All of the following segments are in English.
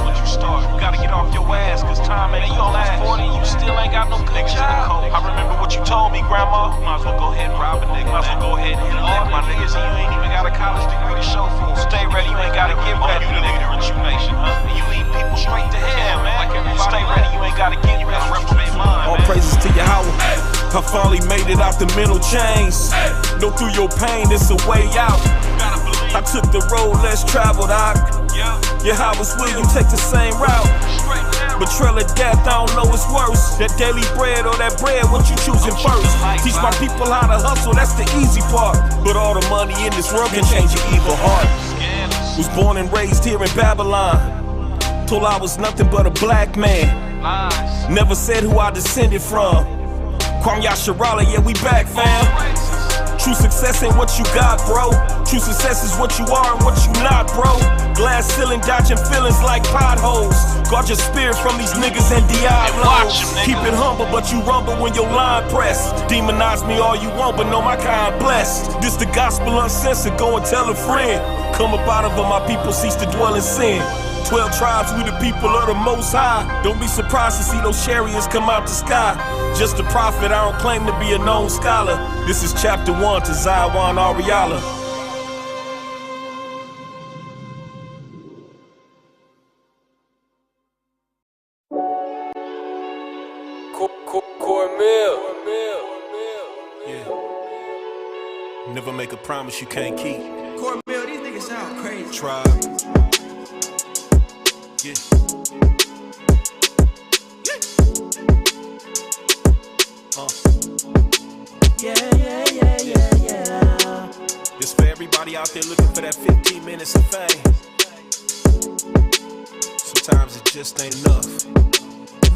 would you start? You gotta get off your ass, cause time ain't you last 40 and you still ain't got no good job. I remember what you told me, grandma. Might as well go ahead and rob a nigga. Might as well go ahead and hit all my niggas, and you ain't even got a college degree to show for. Stay ready, you ain't gotta give that to the nigga that you nation, huh? And you lead people straight to hell, man. Like stay ready, you ain't gotta give that reprobate mind. All praises to Yahweh. I finally made it out the mental chains. Know through your pain, it's a way out. I took the road less traveled, yeah, how it's will you take the same route? Betrayal of death, I don't know what's worse. That daily bread or that bread, what you choosing first? Teach my people how to hustle, that's the easy part. But all the money in this world can change your evil heart. Was born and raised here in Babylon. Told I was nothing but a black man. Never said who I descended from. Shalam Yasharahla, yeah, we back, fam. True success ain't what you got, bro. True success is what you are and what you not, bro. Glass ceiling, dodging feelings like potholes. Guard your spirit from these niggas and Diablos. Keep it humble, but you rumble when your line pressed. Demonize me all you want, but know my kind blessed. This the gospel uncensored, go and tell a friend. Come up out of her, my people cease to dwell in sin. 12 tribes, we the people of the Most High. Don't be surprised to see those chariots come out the sky. Just a prophet, I don't claim to be a known scholar. This is chapter 1 to Zion Ariala. Yeah. Never make a promise you can't keep. Cornmeal, these niggas sound crazy. Tribe. Yeah. Yeah. This for everybody out there looking for that 15 minutes of fame. Sometimes it just ain't enough.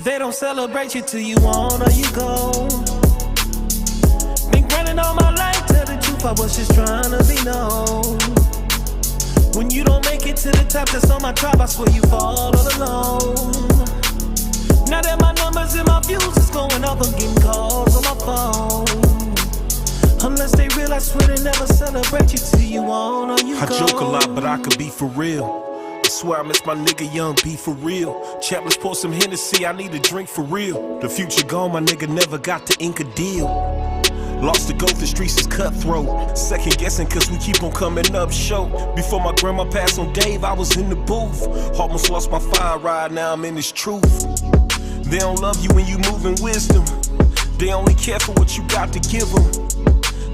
They don't celebrate you till you on or you go. Been grinding all my life, tell the truth, I was just trying to be known. When you don't make it to the top, that's on my tribe, I swear you fall all alone. Now that my numbers and my views is going up, I'm getting calls on my phone. Unless they real, I swear they never celebrate you till you on or you go. I joke a lot, but I could be for real. I swear I miss my nigga Young B for real. Chaplains pour some Hennessy, I need a drink for real. The future gone, my nigga never got to ink a deal. Lost the goat, the streets is cutthroat. Second guessing cause we keep on coming up short. Before my grandma passed on Dave, I was in the booth. Almost lost my fire ride, now I'm in this truth. They don't love you when you move in wisdom. They only care for what you got to give them.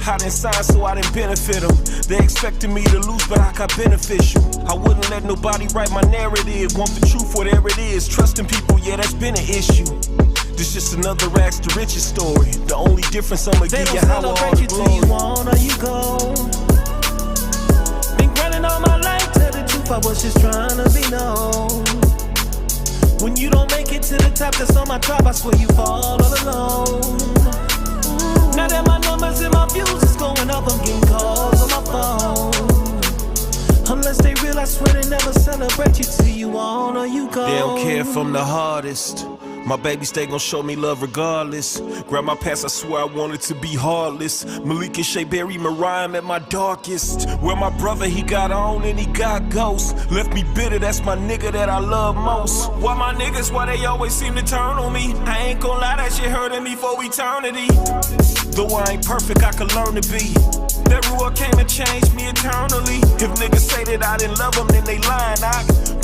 I didn't sign so I didn't benefit them. They expected me to lose but I got beneficial. I wouldn't let nobody write my narrative. Want the truth, whatever it is. Trusting people, yeah, that's been an issue. This just another rags to riches story. The only difference I'ma give you how all the glory. Till you on or you go. Been grinding all my life, tell the truth, I was just trying to be known. When you don't make it to the top, that's on my tribe, I swear you fall all alone. Now that my numbers and my views is going up, I'm getting calls on my phone. Unless they real, I swear they never celebrate you till you on or you go. They don't care if I'm the hardest. My babies, they gon' show me love regardless. Grab my past, I swear I wanted to be heartless. Malik and Shea Berry, Mariah at my darkest. Where my brother, he got on and he got ghosts. Left me bitter, that's my nigga that I love most. Why my niggas, why they always seem to turn on me? I ain't gon' lie, that shit hurting me for eternity. Though I ain't perfect, I could learn to be. That rule came and changed me eternally. If niggas say that I didn't love them, then they lying,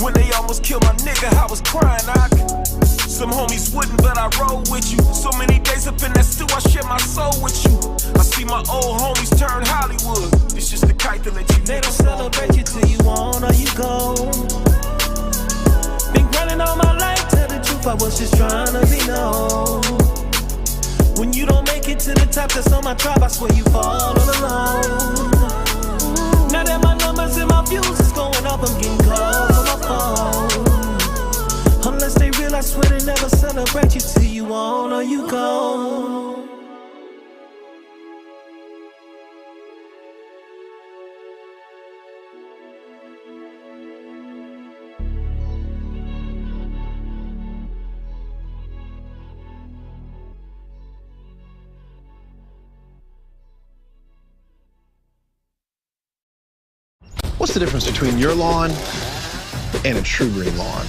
When they almost killed my nigga, I was crying, Some homies wouldn't, but I roll with you. So many days up in that stew, I share my soul with you. I see my old homies turn Hollywood. It's just a kite to let you know. They don't celebrate you till you on or you go. Been grinding all my life, tell the truth, I was just trying to be known. When you don't make it to the top, that's on my tribe, I swear you fall all alone. Now that my numbers and my views is going up, I'm getting calls on my phone. Unless they real, I swear they never celebrate you till you on or you go. What's the difference between your lawn and a true green lawn.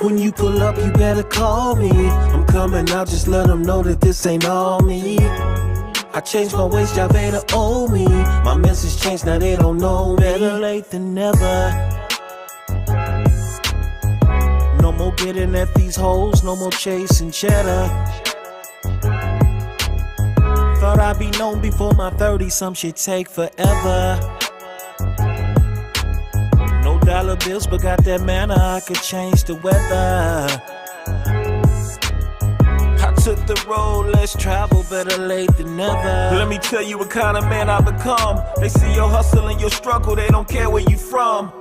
When you pull up, you better call me. I'm coming out, just let them know that this ain't all me. I changed my ways, y'all better owe me. My message changed, now they don't know me. Better late than never. No more getting at these hoes, no more chasing cheddar. Thought I'd be known before my 30s, some shit take forever. No dollar bills, but got that manner, I could change the weather. I took the road, less travel, better late than never. Let me tell you what kind of man I become. They see your hustle and your struggle, they don't care where you from.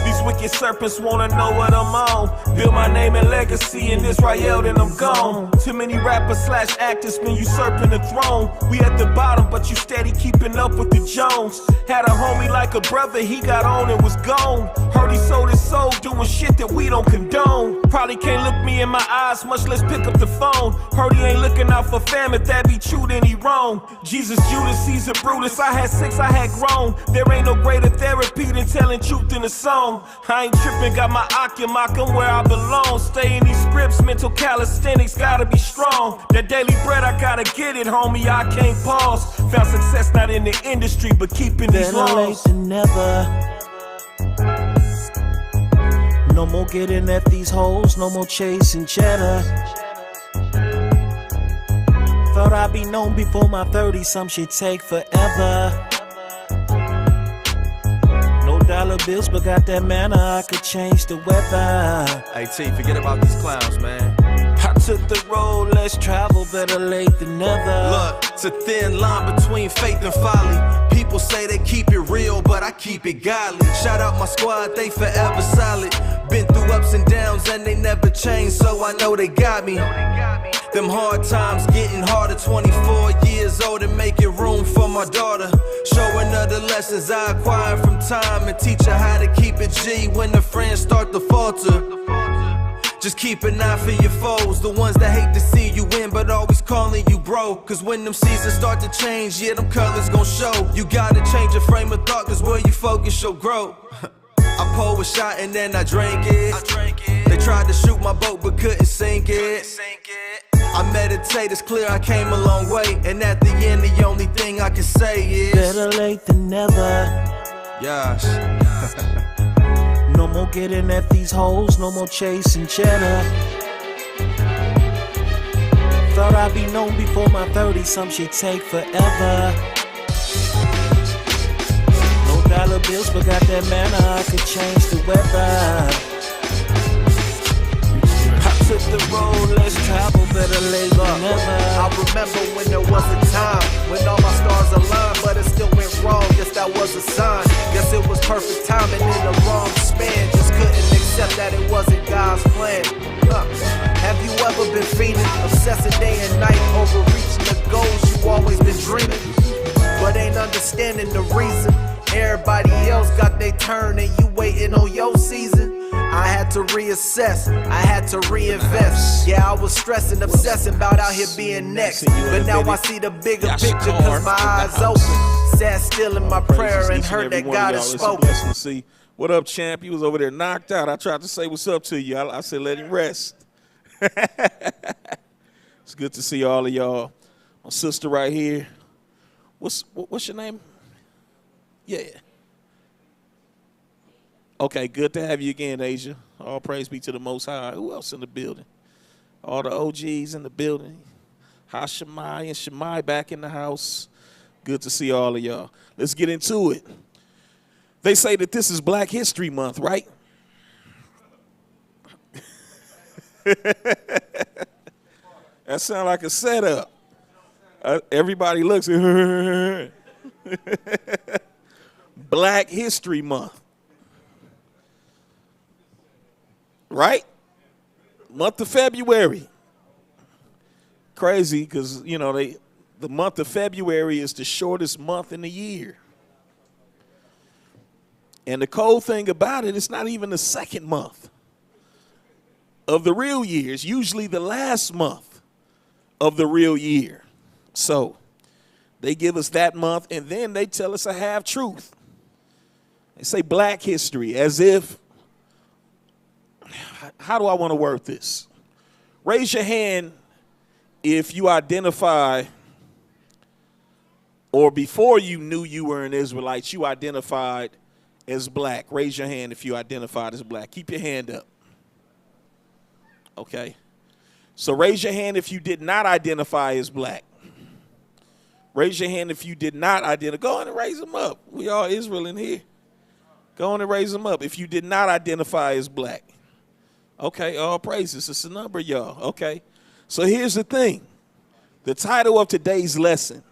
These wicked serpents wanna know what I'm on. Build my name and legacy in Israel, then I'm gone. Too many rappers / actors been usurping the throne. We at the bottom, but you steady keeping up with the Jones. Had a homie like a brother, he got on and was gone. Heard he sold his soul doing shit that we don't condone. Probably can't look me in my eyes, much less pick up the phone. Heard he ain't looking out for fam, if that be true then he wrong. Jesus, Judas, Caesar, Brutus, I had 6, I had grown. There ain't no greater therapy than telling truth in a song. I ain't tripping, got my Akim where I belong. Stay in these scripts, mental calisthenics gotta be strong. That daily bread, I gotta get it, homie, I can't pause. Found success not in the industry, but keeping these Better late laws. than never. No more getting at these hoes, no more chasing cheddar. Thought I'd be known before my 30s, some shit take forever. No dollar bills, but got that manner, I could change the weather. Hey T, forget about these clowns, man. I took the road, less travel, better late than never. Look, it's a thin line between faith and folly. People say they keep it real, but I keep it godly. Shout out my squad, they forever solid. Been through ups and downs and they never change, so I know they got me. Them hard times getting harder, 24 years old and making room for my daughter. Showing her the lessons I acquired from time and teach her how to keep it G when the friends start to falter. Just keep an eye for your foes, the ones that hate to see you win but always calling you bro. Cause when them seasons start to change, yeah, them colors gon' show. You gotta change your frame of thought, cause where you focus you'll grow. I pulled a shot and then I drank it. They tried to shoot my boat but couldn't sink it. I meditate, it's clear I came a long way. And at the end, the only thing I can say is better late than never. Yash. No more getting at these hoes, no more chasing cheddar. Thought I'd be known before my 30s, some shit take forever. No dollar bills, but got that manner, I could change the weather. I took the road, less travel, better late than never. I remember when there was a time when all my stars aligned, but it still went wrong. Guess that was a sign. Guess it was perfect timing in the wrong span. Just couldn't accept that it wasn't God's plan. Have you ever been fiending, obsessing day and night over reaching the goals you always been dreaming, but ain't understanding the reason? Everybody else got their turn and you waiting on your season. I had to reassess, I had to reinvest. Yeah, I was stressing, obsessing about out here being next. But now I see the bigger picture cause my eyes open. Sat still in my prayer and heard that God has spoken. See, what up, champ? You was over there knocked out. I tried to say what's up to you. I said let him rest. It's good to see all of y'all. My sister right here. What's your name? Yeah. Okay, good to have you again, Asia. All praise be to the Most High. Who else in the building? All the OGs in the building. Hashemai and Shemai back in the house. Good to see all of y'all. Let's get into it. They say that this is Black History Month, right? That sounds like a setup. Everybody looks at Black History Month. Right? Month of February. Crazy because, you know, the month of February is the shortest month in the year. And the cold thing about it, it's not even the second month of the real year. It's usually the last month of the real year. So they give us that month, and then they tell us a half truth. They say Black history, as if, how do I want to word this? Raise your hand if you identify, or before you knew you were an Israelite, you identified as black. Raise your hand if you identified as black. Keep your hand up. Okay. So raise your hand if you did not identify as black. Raise your hand if you did not identify. Go on and raise them up. We all Israel in here. Go on and raise them up if you did not identify as black. Okay, all praises. It's a number, y'all. Okay. So here's the thing. The title of today's lesson,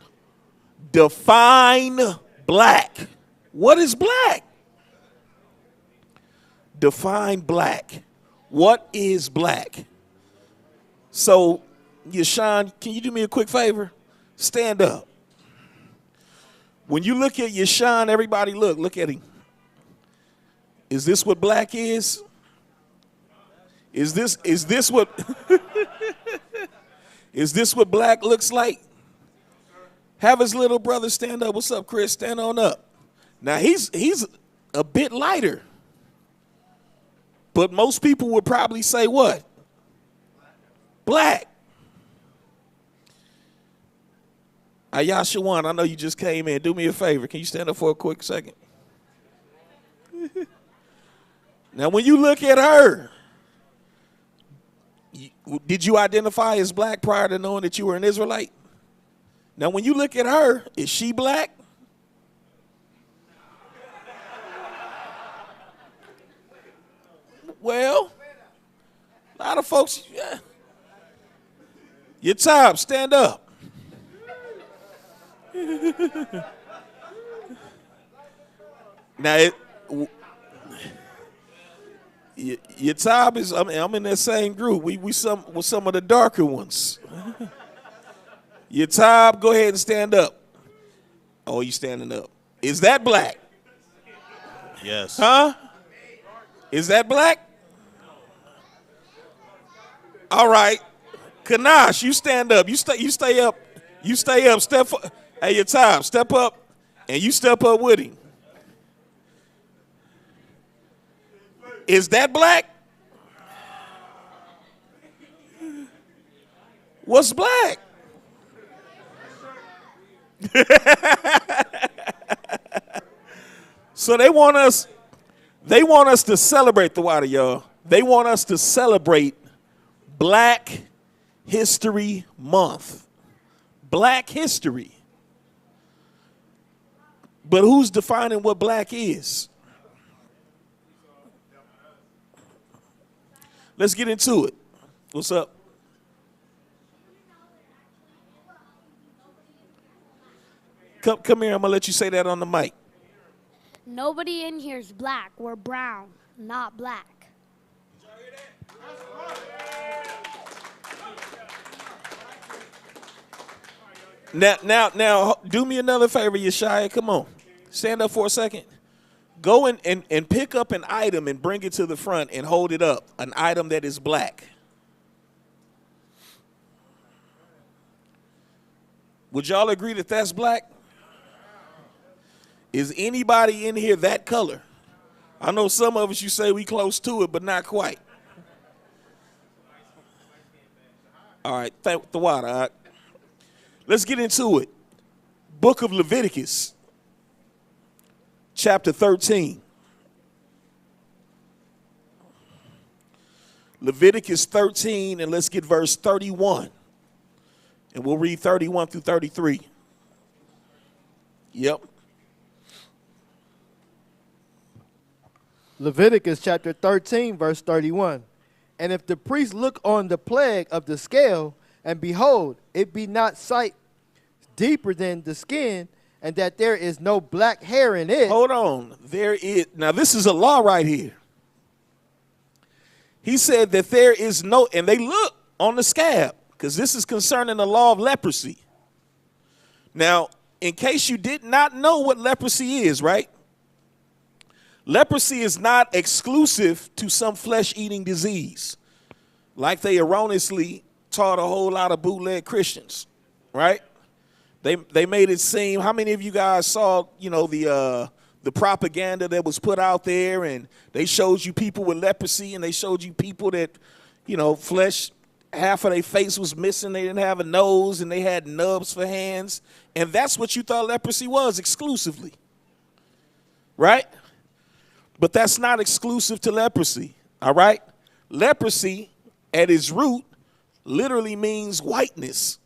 Define Black. What is black? Define black. What is black? So, Yashan, can you do me a quick favor? Stand up. When you look at Yashan, everybody look at him. Is this what black is? Is this what is this what black looks like? Have his little brother stand up. What's up, Chris? Stand on up. Now he's a bit lighter. But most people would probably say what? Black. Ayashawan, I know you just came in. Do me a favor. Can you stand up for a quick second? Now, when you look at her, did you identify as black prior to knowing that you were an Israelite? Now, when you look at her, is she black? Well, a lot of folks, yeah. Your time, stand up. Now, your time is, I'm in that same group. We with some of the darker ones. Your time, go ahead and stand up. Oh, you standing up. Is that black? Yes. Huh? Is that black? All right. Kanash, you stand up. You stay up. You stay up. Step up. Hey, your time. Step up. And you step up with him. Is that black? What's black? So they want us to celebrate the water, y'all. They want us to celebrate Black History Month. Black history. But who's defining what black is? Let's get into it. What's up? Come here. I'm going to let you say that on the mic. Nobody in here is black. We're brown, not black. Now, do me another favor, Yeshaya. Come on. Stand up for a second. Go and pick up an item and bring it to the front and hold it up. An item that is black. Would y'all agree that that's black? Is anybody in here that color? I know some of us, you say we close to it, but not quite. All right, thank the water. All right. Let's get into it. Book of Leviticus, chapter 13. Leviticus 13, and let's get verse 31. And we'll read 31 through 33. Yep. Leviticus chapter 13, verse 31. And if the priest look on the plague of the scale, and behold, it be not sight deeper than the skin, and that there is no black hair in it. Hold on. There is. Now, this is a law right here. He said that there is no, and they look on the scab, because this is concerning the law of leprosy. Now, in case you did not know what leprosy is, right? Leprosy is not exclusive to some flesh-eating disease, like they erroneously taught a whole lot of bootleg Christians, right? They made it seem. How many of you guys saw, the propaganda that was put out there, and they showed you people with leprosy, and they showed you people that, flesh, half of their face was missing. They didn't have a nose, and they had nubs for hands, and that's what you thought leprosy was exclusively, right? But that's not exclusive to leprosy, all right? Leprosy, at its root, literally means whiteness.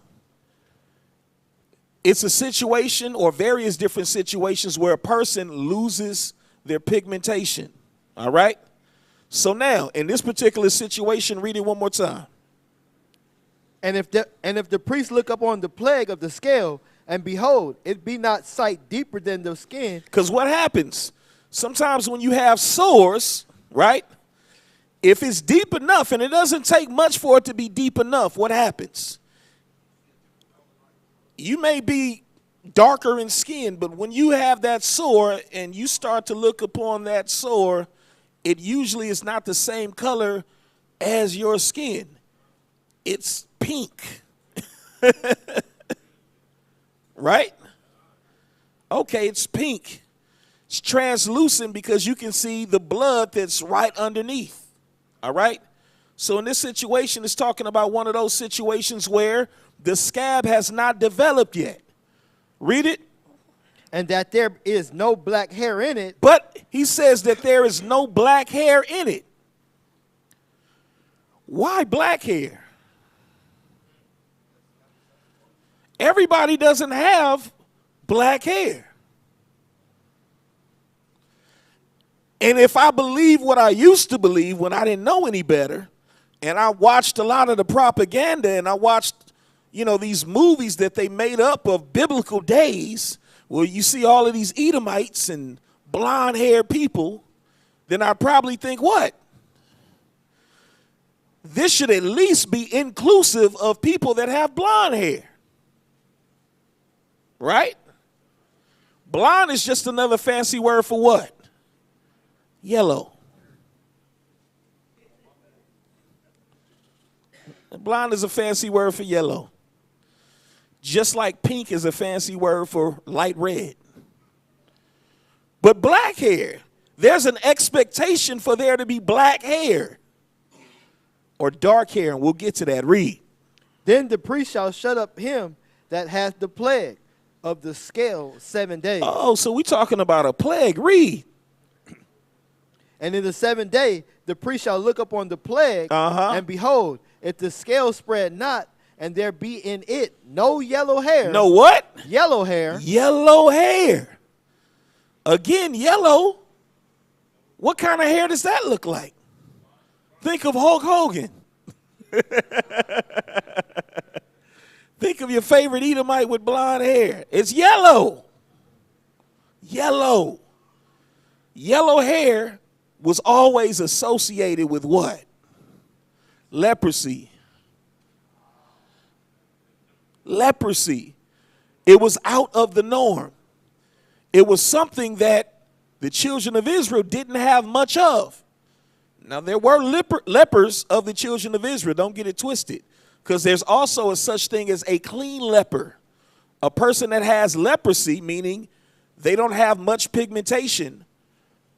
It's a situation or various different situations where a person loses their pigmentation, all right? So now, in this particular situation, read it one more time. And if the priest look up on the plague of the scale, and behold, it be not sight deeper than the skin. Because what happens? Sometimes when you have sores, right? If it's deep enough, and it doesn't take much for it to be deep enough, what happens? You may be darker in skin, but when you have that sore and you start to look upon that sore, it usually is not the same color as your skin. It's pink. Right? Okay, it's pink. It's translucent because you can see the blood that's right underneath. All right? So in this situation, it's talking about one of those situations where the scab has not developed yet. Read it. And that there is no black hair in it. But he says that there is no black hair in it. Why black hair? Everybody doesn't have black hair. And if I believe what I used to believe when I didn't know any better, and I watched a lot of the propaganda, and I watched, these movies that they made up of biblical days where you see all of these Edomites and blonde-haired people, then I'd probably think, what? This should at least be inclusive of people that have blonde hair. Right? Blonde is just another fancy word for what? Yellow. Blonde is a fancy word for yellow. Just like pink is a fancy word for light red. But black hair, there's an expectation for there to be black hair or dark hair, and we'll get to that. Read. Then the priest shall shut up him that hath the plague of the scale 7 days. Oh, so we're talking about a plague. Read. And in the 7th day, the priest shall look upon the plague, and behold, if the scale spread not, and there be in it no yellow hair. No what? Yellow hair. Yellow hair. Again, yellow. What kind of hair does that look like? Think of Hulk Hogan. Think of your favorite Edomite with blonde hair. It's yellow. Yellow. Yellow hair was always associated with what? Leprosy. Leprosy. It was out of the norm. It was something that the children of Israel didn't have much of. Now, there were lepers of the children of Israel. Don't get it twisted. Because there's also a such thing as a clean leper. A person that has leprosy, meaning they don't have much pigmentation,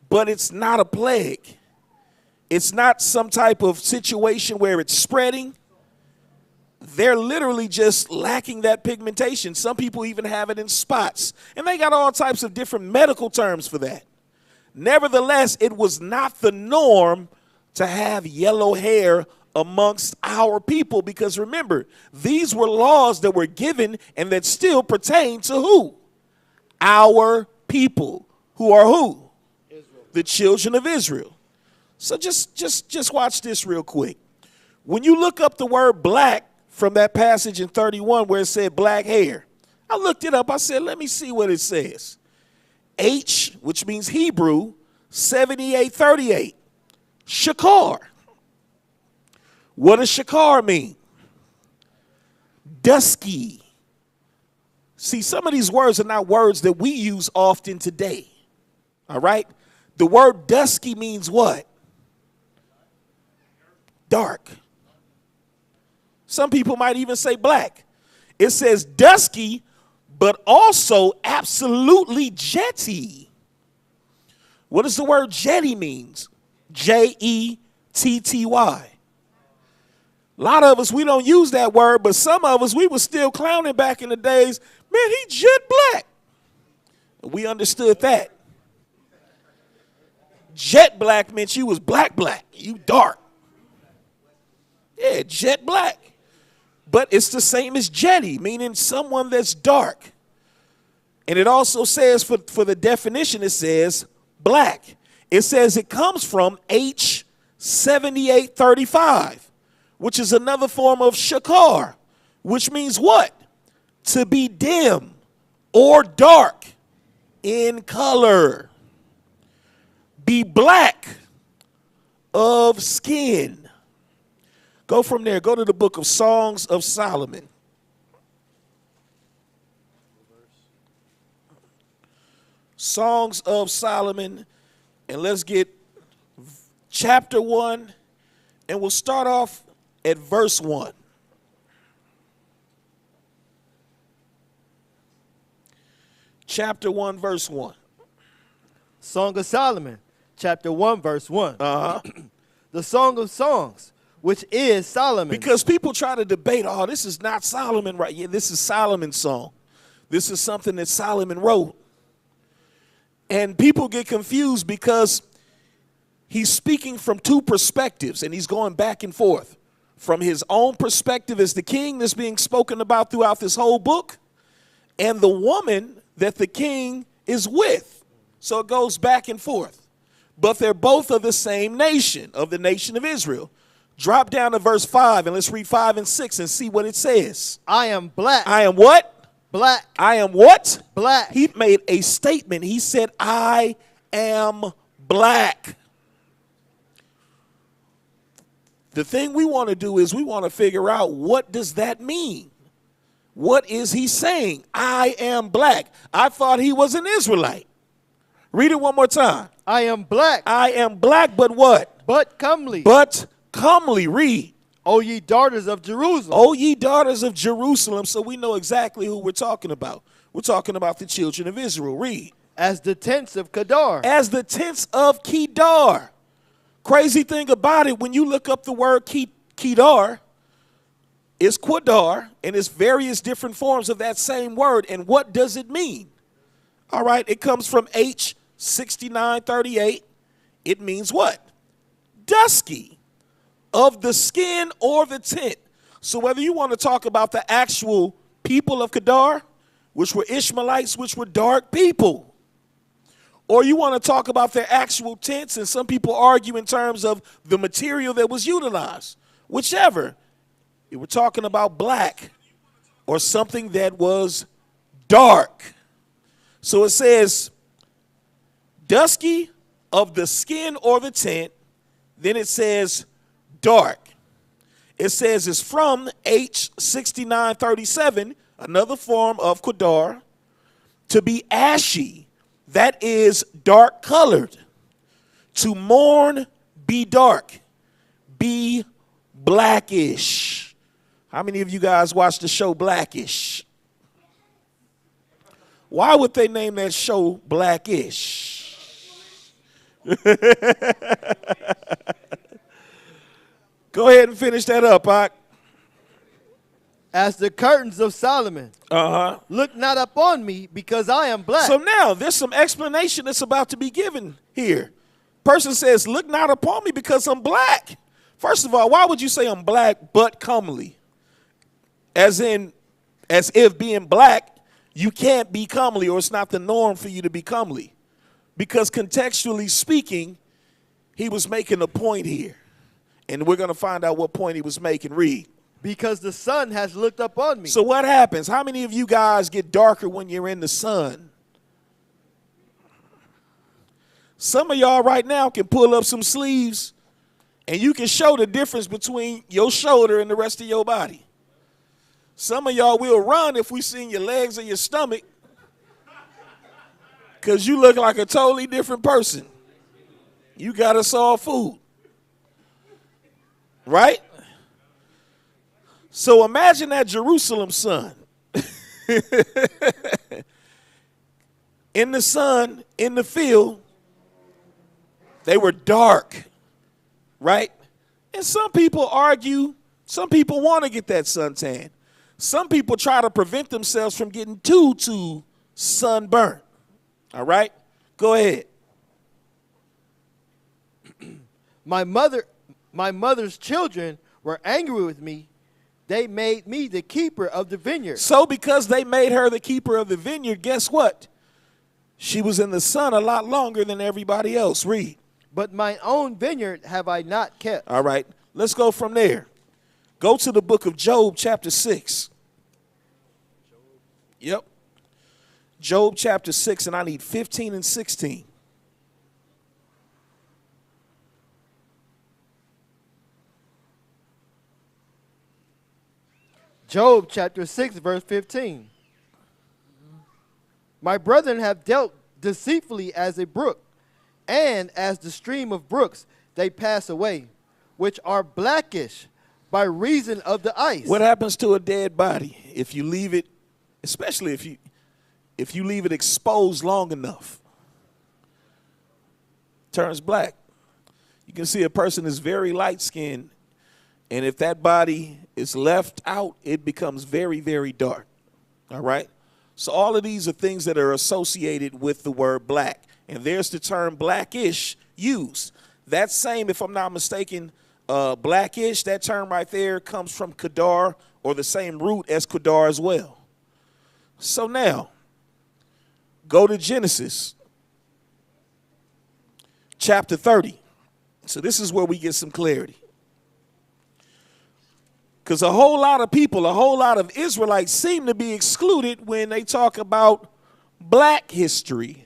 but it's not a plague. It's not some type of situation where it's spreading. They're literally just lacking that pigmentation. Some people even have it in spots. And they got all types of different medical terms for that. Nevertheless, it was not the norm to have yellow hair amongst our people, because remember, these were laws that were given and that still pertain to who? Our people, who are who? Israel. The children of Israel. So just watch this real quick. When you look up the word black from that passage in 31 where it said black hair, I looked it up. I said, let me see what it says. H, which means Hebrew, 7838. Shakar. What does shakar mean? Dusky. See, some of these words are not words that we use often today. All right? The word dusky means what? Dark. Some people might even say black. It says dusky, but also absolutely jetty. What does the word jetty means? Jetty. A lot of us, we don't use that word, but some of us, we were still clowning back in the days. Man, he jet black. We understood that. Jet black meant you was black. You dark. Yeah, jet black. But it's the same as jetty, meaning someone that's dark. And it also says, for the definition, it says black. It says it comes from H7835, which is another form of shakar, which means what? To be dim or dark in color. Be black of skin. Go from there. Go to the book of Songs of Solomon. Songs of Solomon. And let's get chapter 1. And we'll start off at verse 1. Chapter 1, verse 1. Song of Solomon, chapter 1, verse 1. The Song of Songs, which is Solomon. Because people try to debate, oh, this is not Solomon, right? Yeah, this is Solomon's song. This is something that Solomon wrote. And people get confused because he's speaking from two perspectives, and he's going back and forth. From his own perspective as the king that's being spoken about throughout this whole book, and the woman that the king is with. So it goes back and forth. But they're both of the same nation, of the nation of Israel. Drop down to verse 5, and let's read 5 and 6 and see what it says. I am black. I am what? Black. I am what? Black. He made a statement. He said, I am black. The thing we want to do is we want to figure out, what does that mean? What is he saying? I am black. I thought he was an Israelite. Read it one more time. I am black. I am black, but what? But comely. But comely. Read. O ye daughters of Jerusalem. O ye daughters of Jerusalem. So we know exactly who we're talking about. We're talking about the children of Israel. Read. As the tents of Kedar. As the tents of Kedar. Crazy thing about it, when you look up the word Kedar, it's Quadar, and it's various different forms of that same word. And what does it mean? All right, it comes from H6938. It means what? Dusky, of the skin or the tent. So whether you want to talk about the actual people of Kedar, which were Ishmaelites, which were dark people, or you want to talk about their actual tents, and some people argue in terms of the material that was utilized. Whichever. You were talking about black or something that was dark. So it says, dusky, of the skin or the tent. Then it says dark. It says it's from H6937, another form of Quadar, to be ashy. That is dark colored. To mourn, be dark. Be blackish. How many of you guys watch the show Blackish? Why would they name that show Blackish? Go ahead and finish that up, Ak. As the curtains of Solomon. Look not upon me, because I am black. So now there's some explanation that's about to be given here. Person says, look not upon me because I'm black. First of all, why would you say I'm black but comely? As if being black, you can't be comely, or it's not the norm for you to be comely. Because contextually speaking, he was making a point here. And we're going to find out what point he was making. Read. Because the sun has looked up on me. So what happens? How many of you guys get darker when you're in the sun? Some of y'all right now can pull up some sleeves and you can show the difference between your shoulder and the rest of your body. Some of y'all will run if we see your legs or your stomach because you look like a totally different person. You got us all food. Right? So imagine that Jerusalem sun. In the sun, in the field, they were dark, right? And some people argue, some people want to get that suntan. Some people try to prevent themselves from getting too sunburnt. All right? Go ahead. My mother's children were angry with me. They made me the keeper of the vineyard. So because they made her the keeper of the vineyard, guess what? She was in the sun a lot longer than everybody else. Read. But my own vineyard have I not kept. All right, let's go from there. Go to the book of Job, chapter 6. Yep. Job, chapter 6, and I need 15 and 16. Job chapter 6, verse 15. My brethren have dealt deceitfully as a brook, and as the stream of brooks they pass away, which are blackish by reason of the ice. What happens to a dead body if you leave it, especially if you leave it exposed long enough? Turns black. You can see a person is very light-skinned, and if that body is left out, it becomes very, very dark. All right? So all of these are things that are associated with the word black. And there's the term blackish used. That same, if I'm not mistaken, blackish, that term right there comes from Kedar, or the same root as Kedar as well. So now, go to Genesis chapter 30. So this is where we get some clarity. Because a whole lot of people, a whole lot of Israelites seem to be excluded when they talk about black history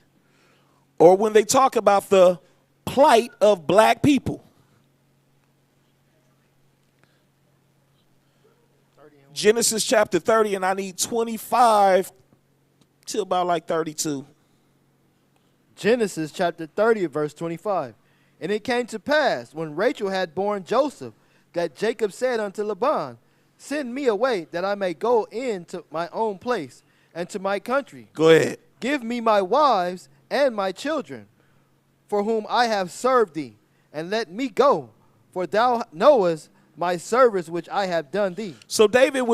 or when they talk about the plight of black people. Genesis chapter 30, and I need 25 till about like 32. Genesis chapter 30, verse 25. And it came to pass, when Rachel had borne Joseph, that Jacob said unto Laban, send me away, that I may go into my own place and to my country. Go ahead. Give me my wives and my children, for whom I have served thee, and let me go, for thou knowest my service which I have done thee. So Jacob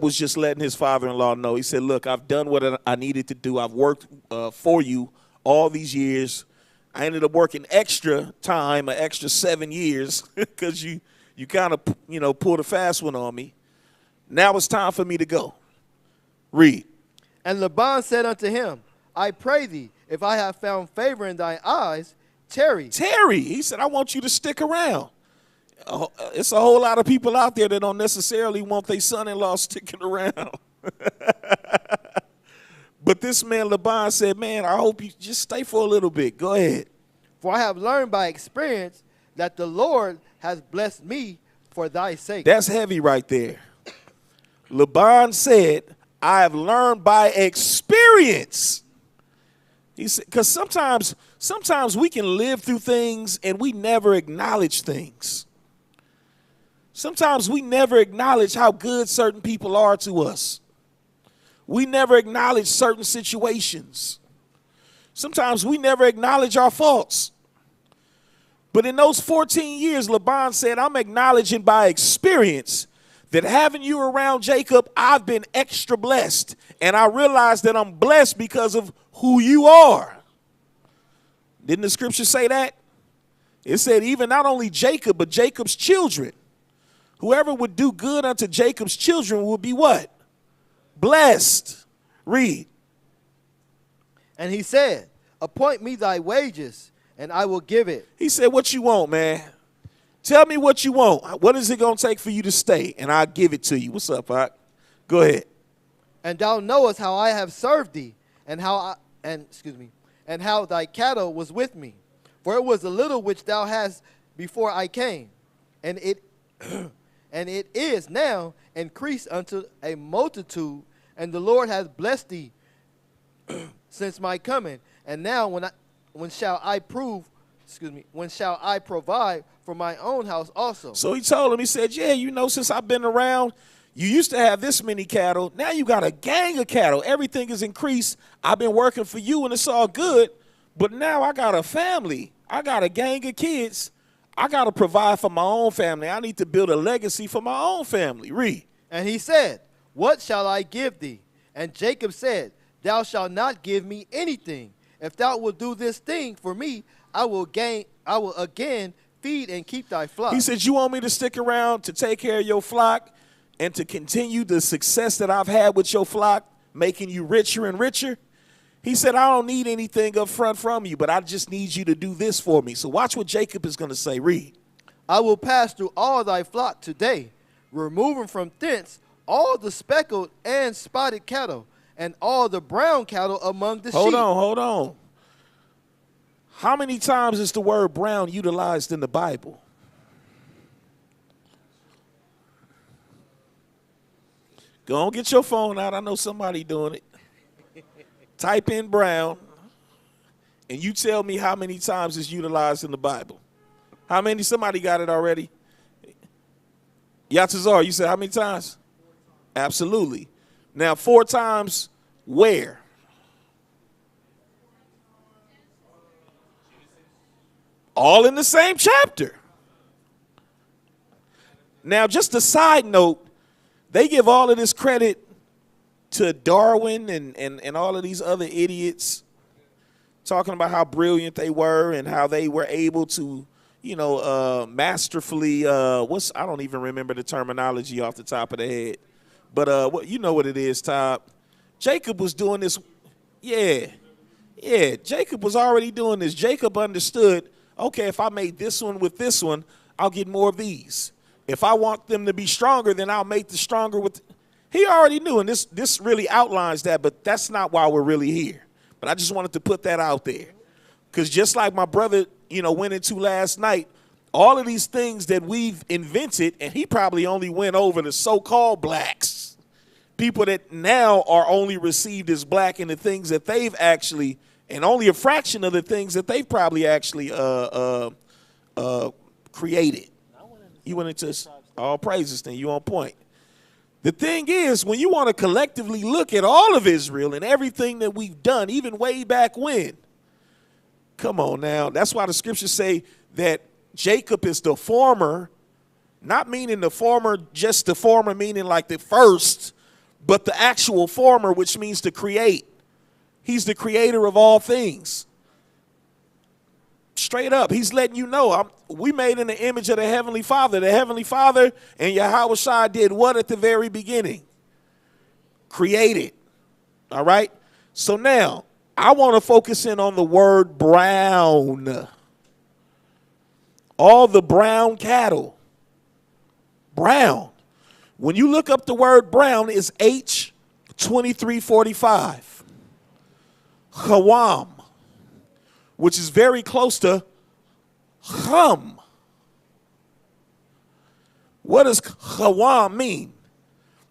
was just letting his father-in-law know. He said, look, I've done what I needed to do. I've worked for you all these years. I ended up working extra time, an extra 7 years, because you kind of, pulled a fast one on me. Now it's time for me to go. Read. And Laban said unto him, I pray thee, if I have found favor in thy eyes, tarry. Tarry. He said, I want you to stick around. It's a whole lot of people out there that don't necessarily want their son-in-law sticking around. But this man, Laban, said, man, I hope you just stay for a little bit. Go ahead. For I have learned by experience that the Lord has blessed me for thy sake. That's heavy right there. Laban said, I have learned by experience. He said, because sometimes we can live through things and we never acknowledge things. Sometimes we never acknowledge how good certain people are to us. We never acknowledge certain situations. Sometimes we never acknowledge our faults. But in those 14 years, Laban said, I'm acknowledging by experience that having you around Jacob, I've been extra blessed. And I realize that I'm blessed because of who you are. Didn't the scripture say that? It said even not only Jacob, but Jacob's children. Whoever would do good unto Jacob's children will be what? Blessed. Read. And he said, appoint me thy wages, and I will give it. He said, what you want, man? Tell me what you want. What is it going to take for you to stay? And I'll give it to you. What's up, Hawk? Go ahead. And thou knowest how I have served thee, and how thy cattle was with me. For it was a little which thou hast before I came, and it and it is now increased unto a multitude, and the Lord hath blessed thee since my coming. And now when when shall I provide for my own house also? So he told him, he said, yeah, you know, since I've been around, you used to have this many cattle. Now you got a gang of cattle. Everything is increased. I've been working for you and it's all good. But now I got a family. I got a gang of kids. I got to provide for my own family. I need to build a legacy for my own family. Read. And he said, what shall I give thee? And Jacob said, thou shalt not give me anything. If thou wilt do this thing for me, I will again feed and keep thy flock. He said, you want me to stick around to take care of your flock and to continue the success that I've had with your flock, making you richer and richer? He said, I don't need anything up front from you, but I just need you to do this for me. So watch what Jacob is going to say. Read. I will pass through all thy flock today, removing from thence all the speckled and spotted cattle, and all the brown cattle among the sheep. Hold on. How many times is the word brown utilized in the Bible? Go on, get your phone out. I know somebody doing it. Type in brown, and you tell me how many times it's utilized in the Bible. How many? Somebody got it already? Yatazar, you said how many times? Absolutely. Now, 4 times where? All in the same chapter. Now, just a side note, they give all of this credit to Darwin and all of these other idiots talking about how brilliant they were and how they were able to, you know, masterfully, I don't even remember the terminology off the top of the head. But what you know what it is, Todd. Jacob was doing this. Yeah, Jacob was already doing this. Jacob understood, okay, if I made this one with this one, I'll get more of these. If I want them to be stronger, then I'll make the stronger with. He already knew, and this really outlines that, but that's not why we're really here. But I just wanted to put that out there. Because just like my brother, you know, went into last night, all of these things that we've invented, and he probably only went over the so-called blacks, people that now are only received as black in the things that they've actually, and only a fraction of the things that they've probably actually created. You went into all praises, then you on point. The thing is, when you want to collectively look at all of Israel and everything that we've done, even way back when, come on now. That's why the scriptures say that Jacob is the former, not meaning the former, just the former meaning like the first, but the actual former, which means to create. He's the creator of all things. Straight up, he's letting you know, we made in the image of the Heavenly Father. The Heavenly Father and Yahweh Shai did what at the very beginning? Created. All right? So now, I want to focus in on the word brown. All the brown cattle. Brown. When you look up the word brown, it's H2345. Chawam, which is very close to chum. What does chawam mean?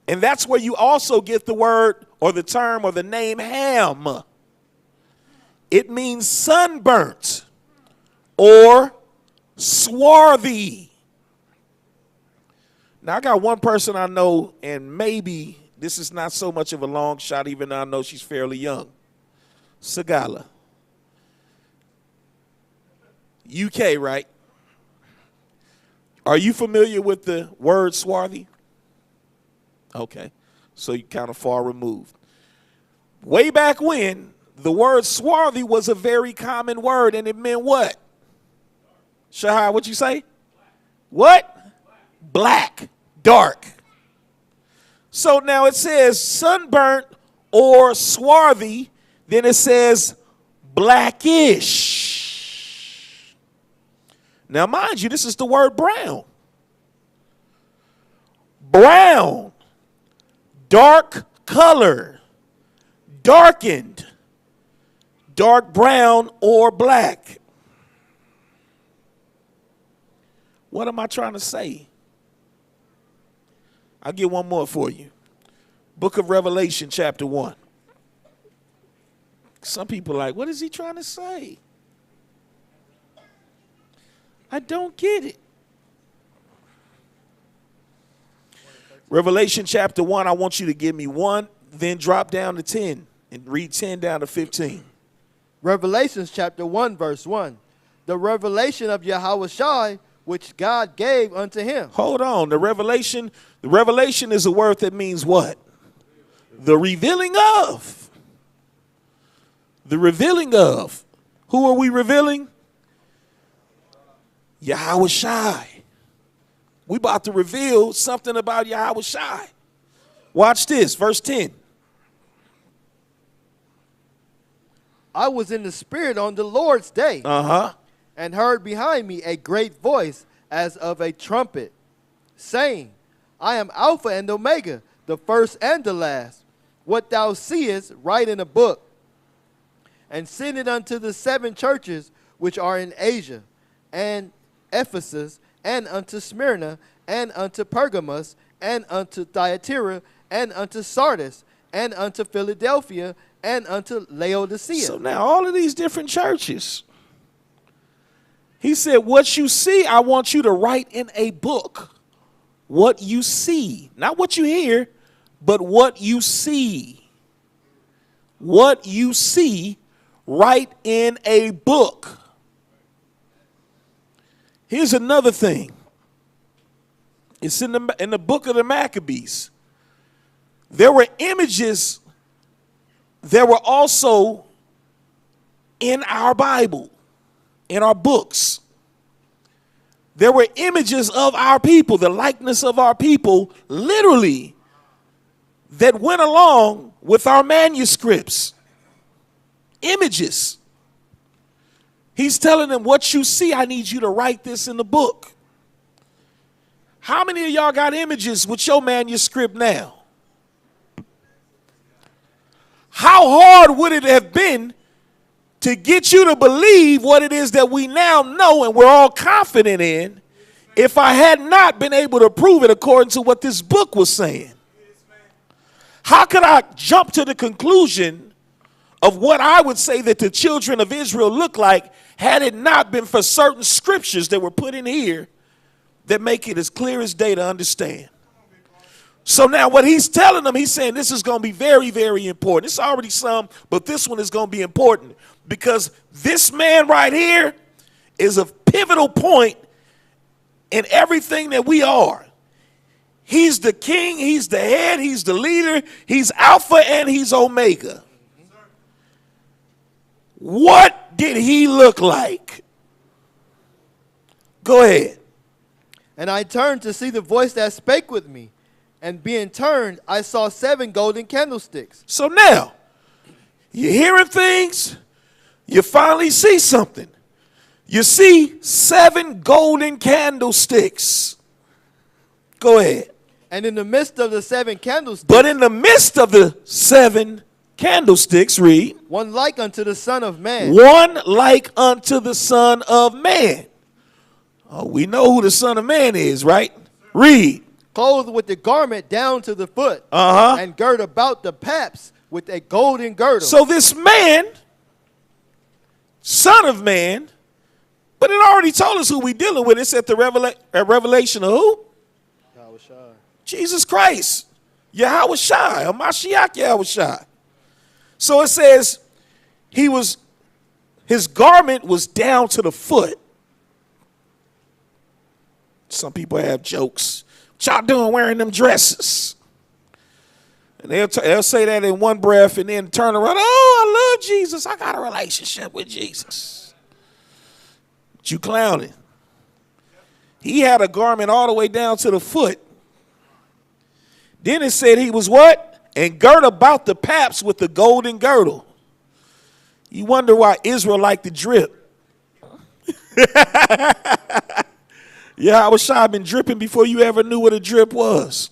And that's where you also get the word or the term or the name ham. It means sunburnt or swarthy. Now, I got one person I know, and maybe this is not so much of a long shot, even though I know she's fairly young. Sagala. UK, right? Are you familiar with the word swarthy? Okay, so you're kind of far removed. Way back when, the word swarthy was a very common word, and it meant what? Shahar, what'd you say? What? Black, dark. So now it says sunburnt or swarthy, then it says blackish. Now, mind you, this is the word brown. Brown, dark color, darkened, dark brown or black. What am I trying to say? I'll get one more for you. Book of Revelation, chapter 1. Some people are like, what is he trying to say? I don't get it. Revelation chapter 1, I want you to give me 1, then drop down to 10 and read 10 down to 15. Revelations chapter 1, verse 1. The revelation of Yahushua, which God gave unto him. Hold on. The revelation is a word that means what? The revealing of. The revealing of. Who are we revealing? Yahushua. We about to reveal something about Yahushua. Watch this, verse 10. I was in the spirit on the Lord's day, and heard behind me a great voice as of a trumpet, saying, I am Alpha and Omega, the first and the last. What thou seest, write in a book, and send it unto the 7 churches which are in Asia, and Ephesus, and unto Smyrna, and unto Pergamos, and unto Thyatira, and unto Sardis, and unto Philadelphia, and unto Laodicea. So now all of these different churches, he said, what you see, I want you to write in a book. What you see. Not what you hear, but what you see. What you see, write in a book. Here's another thing. It's in the book of the Maccabees. There were images that were also in our Bible, in our books. There were images of our people, the likeness of our people, literally, that went along with our manuscripts. Images. He's telling them, what you see, I need you to write this in the book. How many of y'all got images with your manuscript now? How hard would it have been to get you to believe what it is that we now know and we're all confident in if I had not been able to prove it according to what this book was saying? How could I jump to the conclusion of what I would say that the children of Israel look like had it not been for certain scriptures that were put in here that make it as clear as day to understand? So now what he's telling them, he's saying this is going to be very, very important. It's already some, but this one is going to be important because this man right here is a pivotal point in everything that we are. He's the king, he's the head, he's the leader, he's Alpha and he's Omega. What did he look like? Go ahead. And I turned to see the voice that spake with me. And being turned, I saw 7 golden candlesticks. So now, you're hearing things, you finally see something. You see 7 golden candlesticks. Go ahead. And in the midst of the 7 candlesticks. But in the midst of the 7 candlesticks, read. One like unto the Son of Man. One like unto the Son of Man. Oh, we know who the Son of Man is, right? Read. Clothed with the garment down to the foot. And girt about the paps with a golden girdle. So this man, Son of Man, but it already told us who we dealing with. It's at the revelation of who? Yahushua. Jesus Christ. Yahushua. Mashiach Yahushua. So it says his garment was down to the foot. Some people have jokes. What y'all doing wearing them dresses? And they'll say that in one breath and then turn around. Oh, I love Jesus. I got a relationship with Jesus. But you clowning. He had a garment all the way down to the foot. Then it said he was what? And girt about the paps with the golden girdle. You wonder why Israel liked to drip. Yahushua been dripping before you ever knew what a drip was.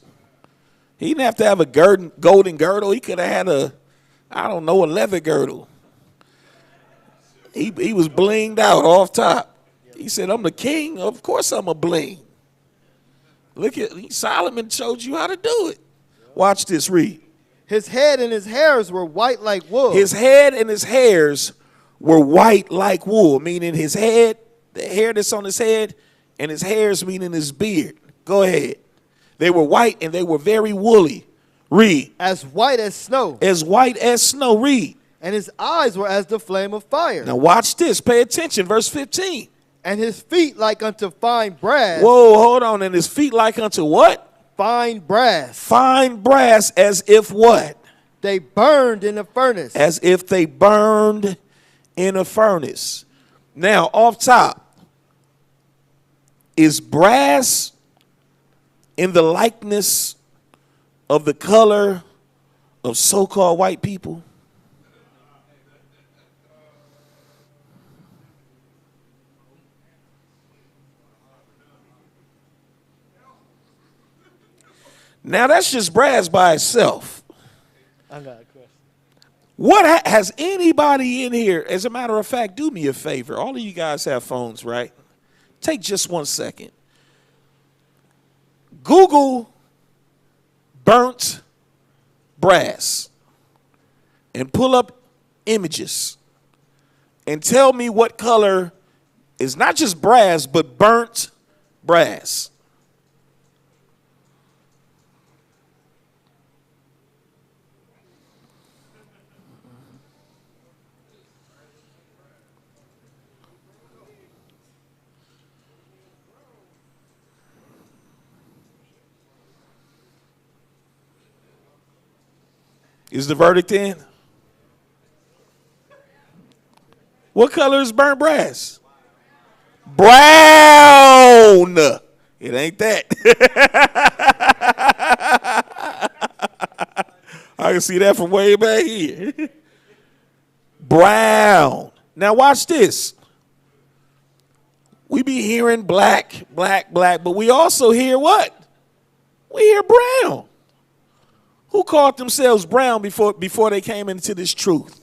He didn't have to have a golden girdle. He could have had a leather girdle. He was blinged out off top. He said, I'm the king. Of course I'm a bling. Look at Solomon showed you how to do it. Watch this, read. His head and his hairs were white like wool. His head and his hairs were white like wool, meaning his head, The hair that's on his head, and his hairs meaning his beard. Go ahead. They were white and they were very woolly. Read. As white as snow. As white as snow. Read. And his eyes were as the flame of fire. Now watch this. Pay attention. Verse 15. And his feet like unto fine brass. Whoa, hold on. And his feet like unto what? Fine brass. Fine brass, as if what? They burned in a furnace. As if they burned in a furnace. Now, off top, is brass in the likeness of the color of so-called white people? Now, that's just brass by itself. I got a question. What has anybody in here, as a matter of fact, do me a favor. All of you guys have phones, right? Take just 1 second. Google burnt brass and pull up images and tell me what color is not just brass, but burnt brass. Is the verdict in? What color is burnt brass? Brown. It ain't that. I can see that from way back here. Brown. Now watch this. We be hearing black, black, black, but we also hear what? We hear brown. Who called themselves brown before they came into this truth?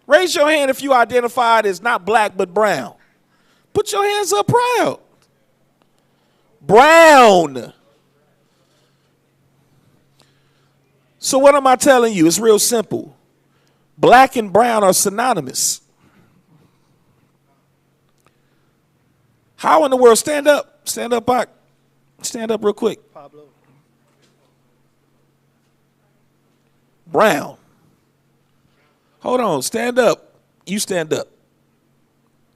Raise your hand if you identified as not black but brown. Put your hands up proud. Brown. So what am I telling you? It's real simple. Black and brown are synonymous. How in the world? Stand up. Stand up, Bach. Stand up real quick. Pablo. Brown. Hold on. Stand up. You stand up.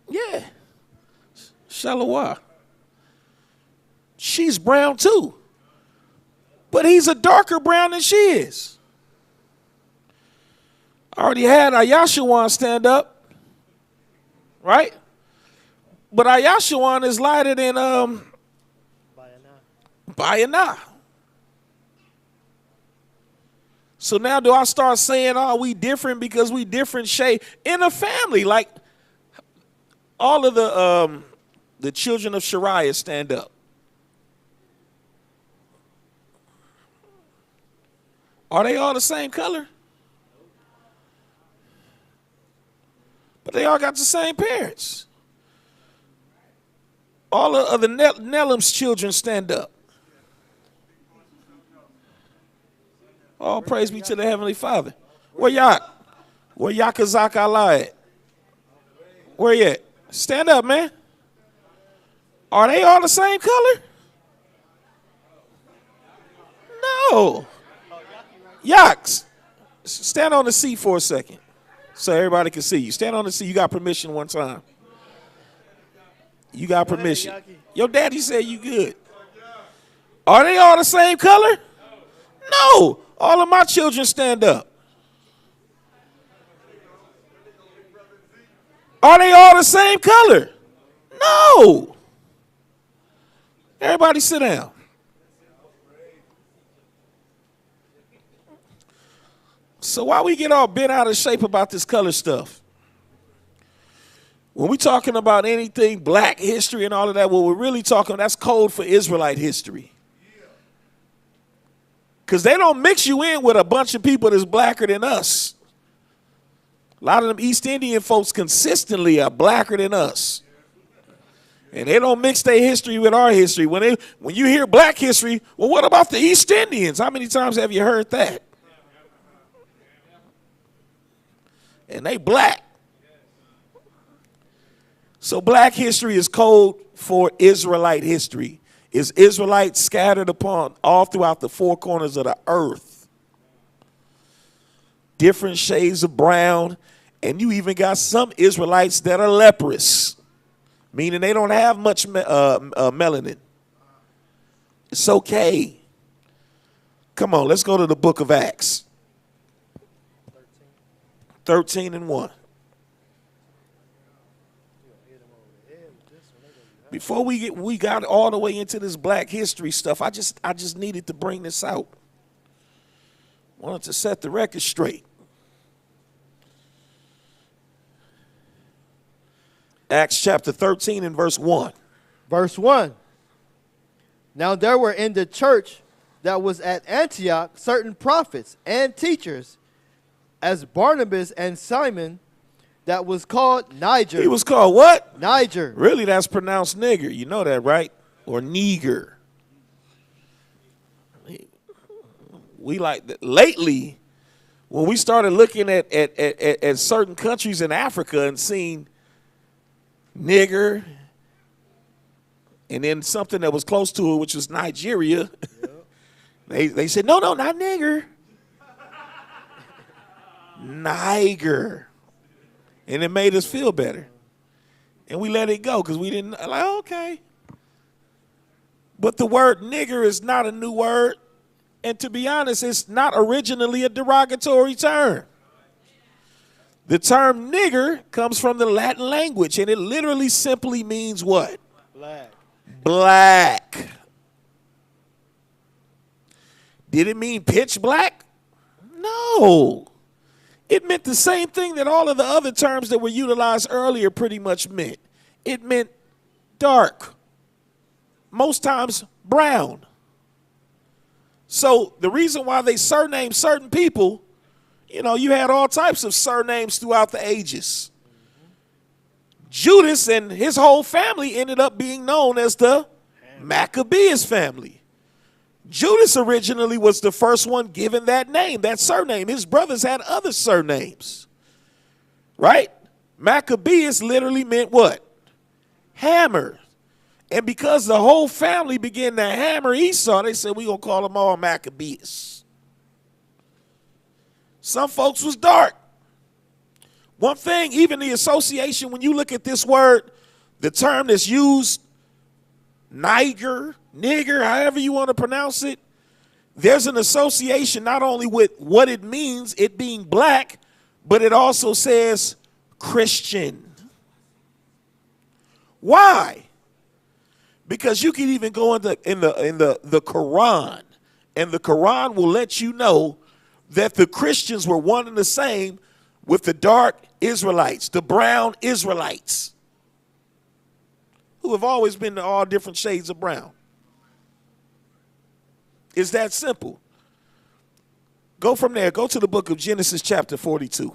Yeah. Shalawa. She's brown too. But he's a darker brown than she is. I already had Ayashawan stand up. Right? But Ayashawan is lighter than Bayana. So now do I start saying, oh, we different because we different shade in a family? Like all of the children of Shariah stand up. Are they all the same color? But they all got the same parents. All of the Nelim's children stand up. All praise be to the Heavenly Father. Where y'all? Where Yakazak Allah at? Where you at? Stand up, man. Are they all the same color? No. Yaks, stand on the seat for a second so everybody can see you. Stand on the seat. You got permission one time. You got permission. Your daddy said you good. Are they all the same color? No. All of my children stand up. Are they all the same color? No. Everybody sit down. So why we get all bent out of shape about this color stuff? When we talking about anything black history and all of that, what we're really talking, that's code for Israelite history. Because they don't mix you in with a bunch of people that's blacker than us. A lot of them East Indian folks consistently are blacker than us. And they don't mix their history with our history. When you hear black history, well, what about the East Indians? How many times have you heard that? And they black. So black history is code for Israelite history. Is Israelites scattered upon all throughout the four corners of the earth. Different shades of brown. And you even got some Israelites that are leprous, meaning they don't have much melanin. It's okay. Come on, let's go to the book of Acts. 13:1. Before we got all the way into this black history stuff, I just needed to bring this out. Wanted to set the record straight. Acts chapter 13 and verse 1. Verse 1. Now there were in the church that was at Antioch certain prophets and teachers, as Barnabas and Simon, that was called Niger. He was called what? Niger. Really, that's pronounced nigger. You know that, right? Or neger. We like that. Lately, when we started looking at certain countries in Africa and seeing nigger, and then something that was close to it, which was Nigeria, they said, no, not nigger. Niger. And it made us feel better. And we let it go because we didn't, like, okay. But the word nigger is not a new word. And to be honest, it's not originally a derogatory term. The term nigger comes from the Latin language, and it literally simply means what? Black. Black. Did it mean pitch black? No. It meant the same thing that all of the other terms that were utilized earlier pretty much meant. It meant dark. Most times brown. So the reason why they surnamed certain people, you know, you had all types of surnames throughout the ages. Judas and his whole family ended up being known as the Maccabees family. Judas originally was the first one given that name, that surname. His brothers had other surnames, right? Maccabees literally meant what? Hammer. And because the whole family began to hammer Esau, they said, we're going to call them all Maccabees. Some folks was dark. One thing, even the association, when you look at this word, the term that's used, Niger, nigger, however you want to pronounce it, there's an association not only with what it means, it being black, but it also says Christian. Why? Because you can even go in the Quran, and the Quran will let you know that the Christians were one and the same with the dark Israelites, the brown Israelites, who have always been all different shades of brown. It's that simple. Go from there. Go to the book of Genesis chapter 42.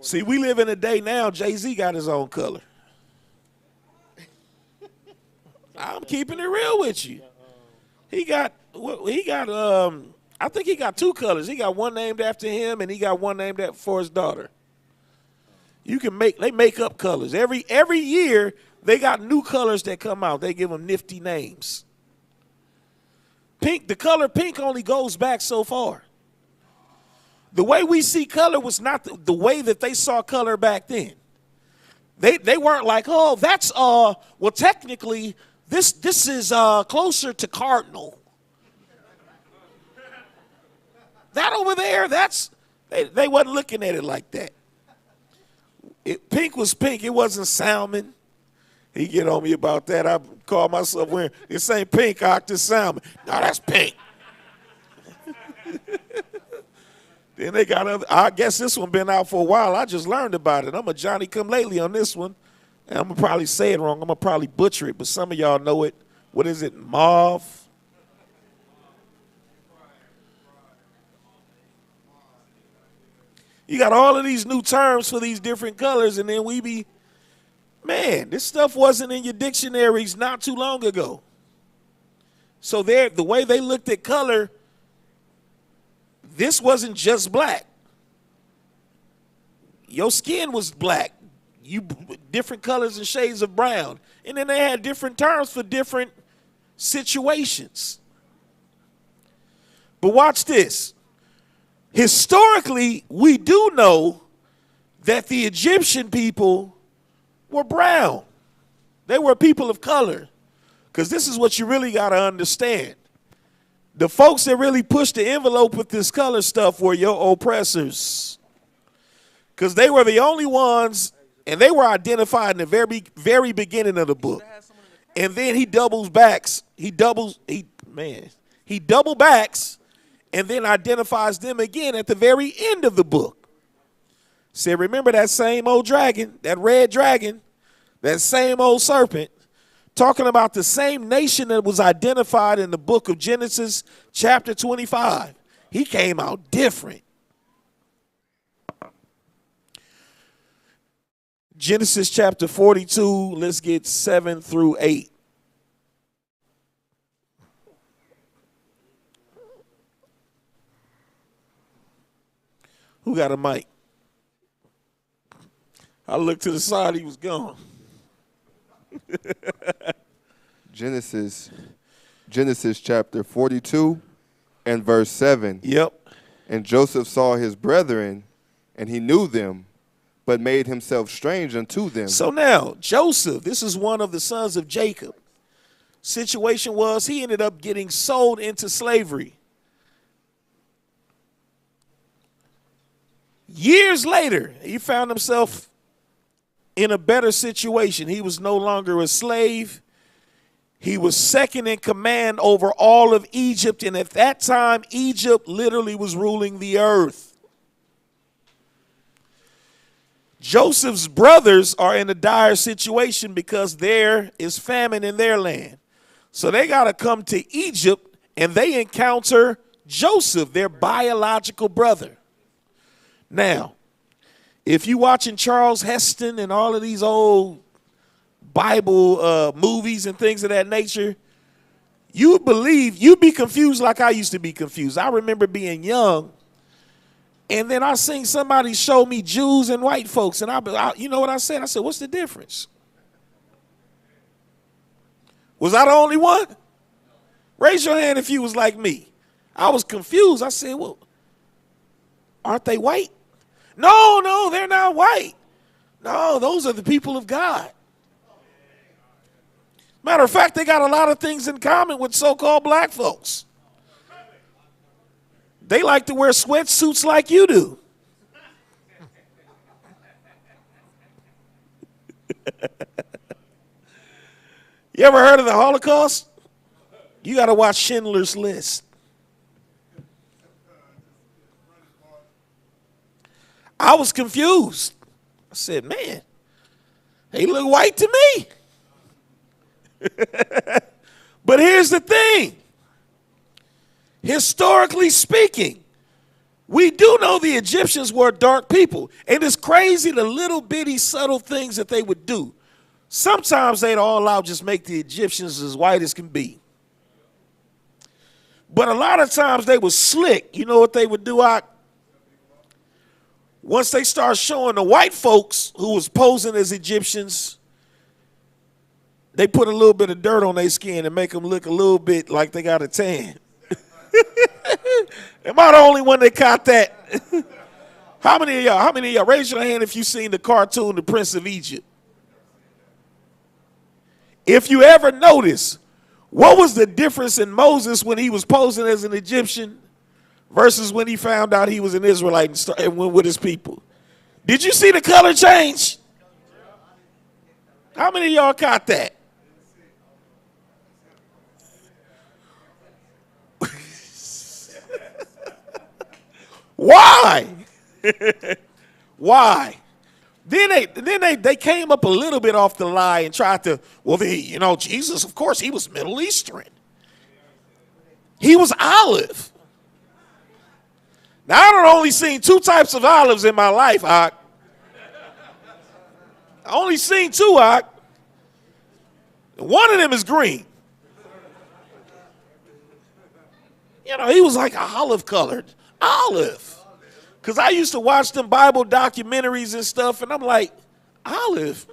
See, we live in a day now, Jay-Z got his own color. I'm keeping it real with you. I think he got two colors. He got one named after him, and he got one named for his daughter. They make up colors. Every year, they got new colors that come out. They give them nifty names. Pink, the color pink only goes back so far. The way we see color was not the way that they saw color back then. They weren't like, oh, that's well, technically this is closer to cardinal. That over there, they wasn't looking at it like that. Pink was pink. It wasn't salmon. He get on me about that. I call myself wearing, this ain't pink, this salmon. No, that's pink. Then they got other, I guess this one been out for a while. I just learned about it. I'm a Johnny come lately on this one. And I'm going to probably say it wrong. I'm going to probably butcher it, but some of y'all know it. What is it, mauve? You got all of these new terms for these different colors, and then we be, man, this stuff wasn't in your dictionaries not too long ago. So the way they looked at color, this wasn't just black. Your skin was black. You different colors and shades of brown. And then they had different terms for different situations. But watch this. Historically, we do know that the Egyptian people were brown. They were people of color. Because this is what you really got to understand. The folks that really pushed the envelope with this color stuff were your oppressors. Because they were the only ones, and they were identified in the very, very beginning of the book. And then he double backs, and then identifies them again at the very end of the book. Said, remember that same old dragon, that red dragon, that same old serpent, talking about the same nation that was identified in the book of Genesis chapter 25. He came out different. Genesis chapter 42, let's get 7 through 8. Who got a mic? I looked to the side, he was gone. Genesis chapter 42 and verse 7. Yep. And Joseph saw his brethren, and he knew them, but made himself strange unto them. So now, Joseph, this is one of the sons of Jacob. Situation was he ended up getting sold into slavery. Years later, he found himself in a better situation. He was no longer a slave. He was second in command over all of Egypt. And at that time, Egypt literally was ruling the earth. Joseph's brothers are in a dire situation because there is famine in their land. So they got to come to Egypt, and they encounter Joseph, their biological brother. Now, if you watching Charles Heston and all of these old Bible movies and things of that nature, you'd be confused like I used to be confused. I remember being young, and then I seen somebody show me Jews and white folks, and I you know what I said? I said, what's the difference? Was I the only one? Raise your hand if you was like me. I was confused. I said, well, aren't they white? No, they're not white. No, those are the people of God. Matter of fact, they got a lot of things in common with so-called black folks. They like to wear sweatsuits like you do. You ever heard of the Holocaust? You got to watch Schindler's List. I was confused. I said, man, they look white to me. But here's the thing. Historically speaking, we do know the Egyptians were dark people. And it's crazy the little bitty subtle things that they would do. Sometimes they'd all out just make the Egyptians as white as can be. But a lot of times they were slick. You know what they would do? Once they start showing the white folks who was posing as Egyptians, they put a little bit of dirt on their skin and make them look a little bit like they got a tan. Am I the only one that caught that? How many of y'all, raise your hand if you've seen the cartoon, The Prince of Egypt. If you ever notice, what was the difference in Moses when he was posing as an Egyptian versus when he found out he was an Israelite and went with his people? Did you see the color change? How many of y'all caught that? Why? Why? Then they came up a little bit off the lie and tried to, Jesus, of course, he was Middle Eastern. He was olive. Now, I don't only seen two types of olives in my life, I only seen two, One of them is green. You know, he was like a olive colored. Olive. Because I used to watch them Bible documentaries and stuff, and I'm like, olive.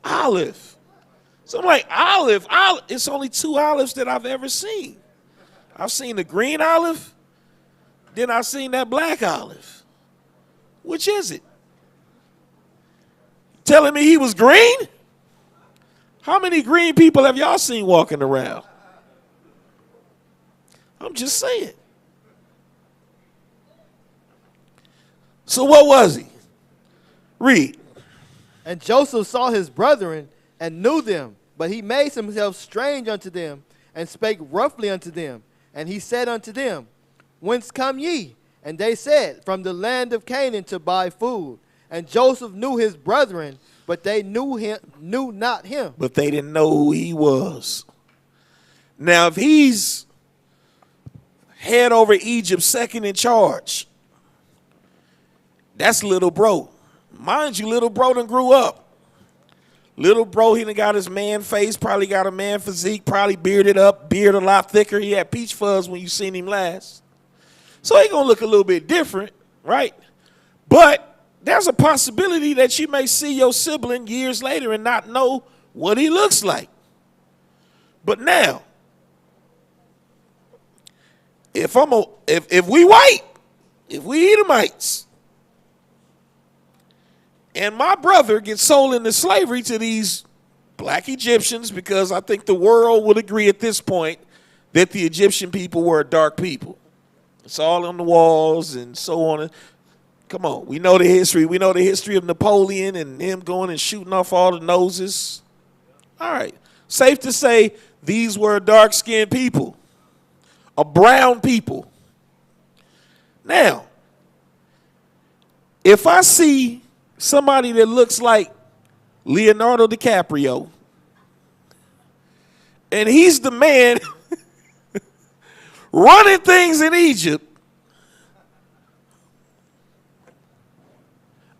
Olive. So I'm like, olive. It's only 2 olives that I've ever seen. I've seen the green olive, then I've seen that black olive. Which is it? Telling me he was green? How many green people have y'all seen walking around? I'm just saying. So what was he? Read. And Joseph saw his brethren and knew them, but he made himself strange unto them and spake roughly unto them. And he said unto them, Whence come ye? And they said, From the land of Canaan to buy food. And Joseph knew his brethren, but they knew not him. But they didn't know who he was. Now, if he's head over Egypt, second in charge, that's little bro. Mind you, little bro done grew up. Little bro, he done got his man face, probably got a man physique, probably bearded up, beard a lot thicker. He had peach fuzz when you seen him last. So he gonna look a little bit different, right? But there's a possibility that you may see your sibling years later and not know what he looks like. But now, if we white, if we Edomites, and my brother gets sold into slavery to these black Egyptians, because I think the world would agree at this point that the Egyptian people were a dark people. It's all on the walls and so on. Come on, we know the history. We know the history of Napoleon and him going and shooting off all the noses. All right, safe to say these were dark-skinned people, a brown people. Now, if I see somebody that looks like Leonardo DiCaprio, and he's the man running things in Egypt,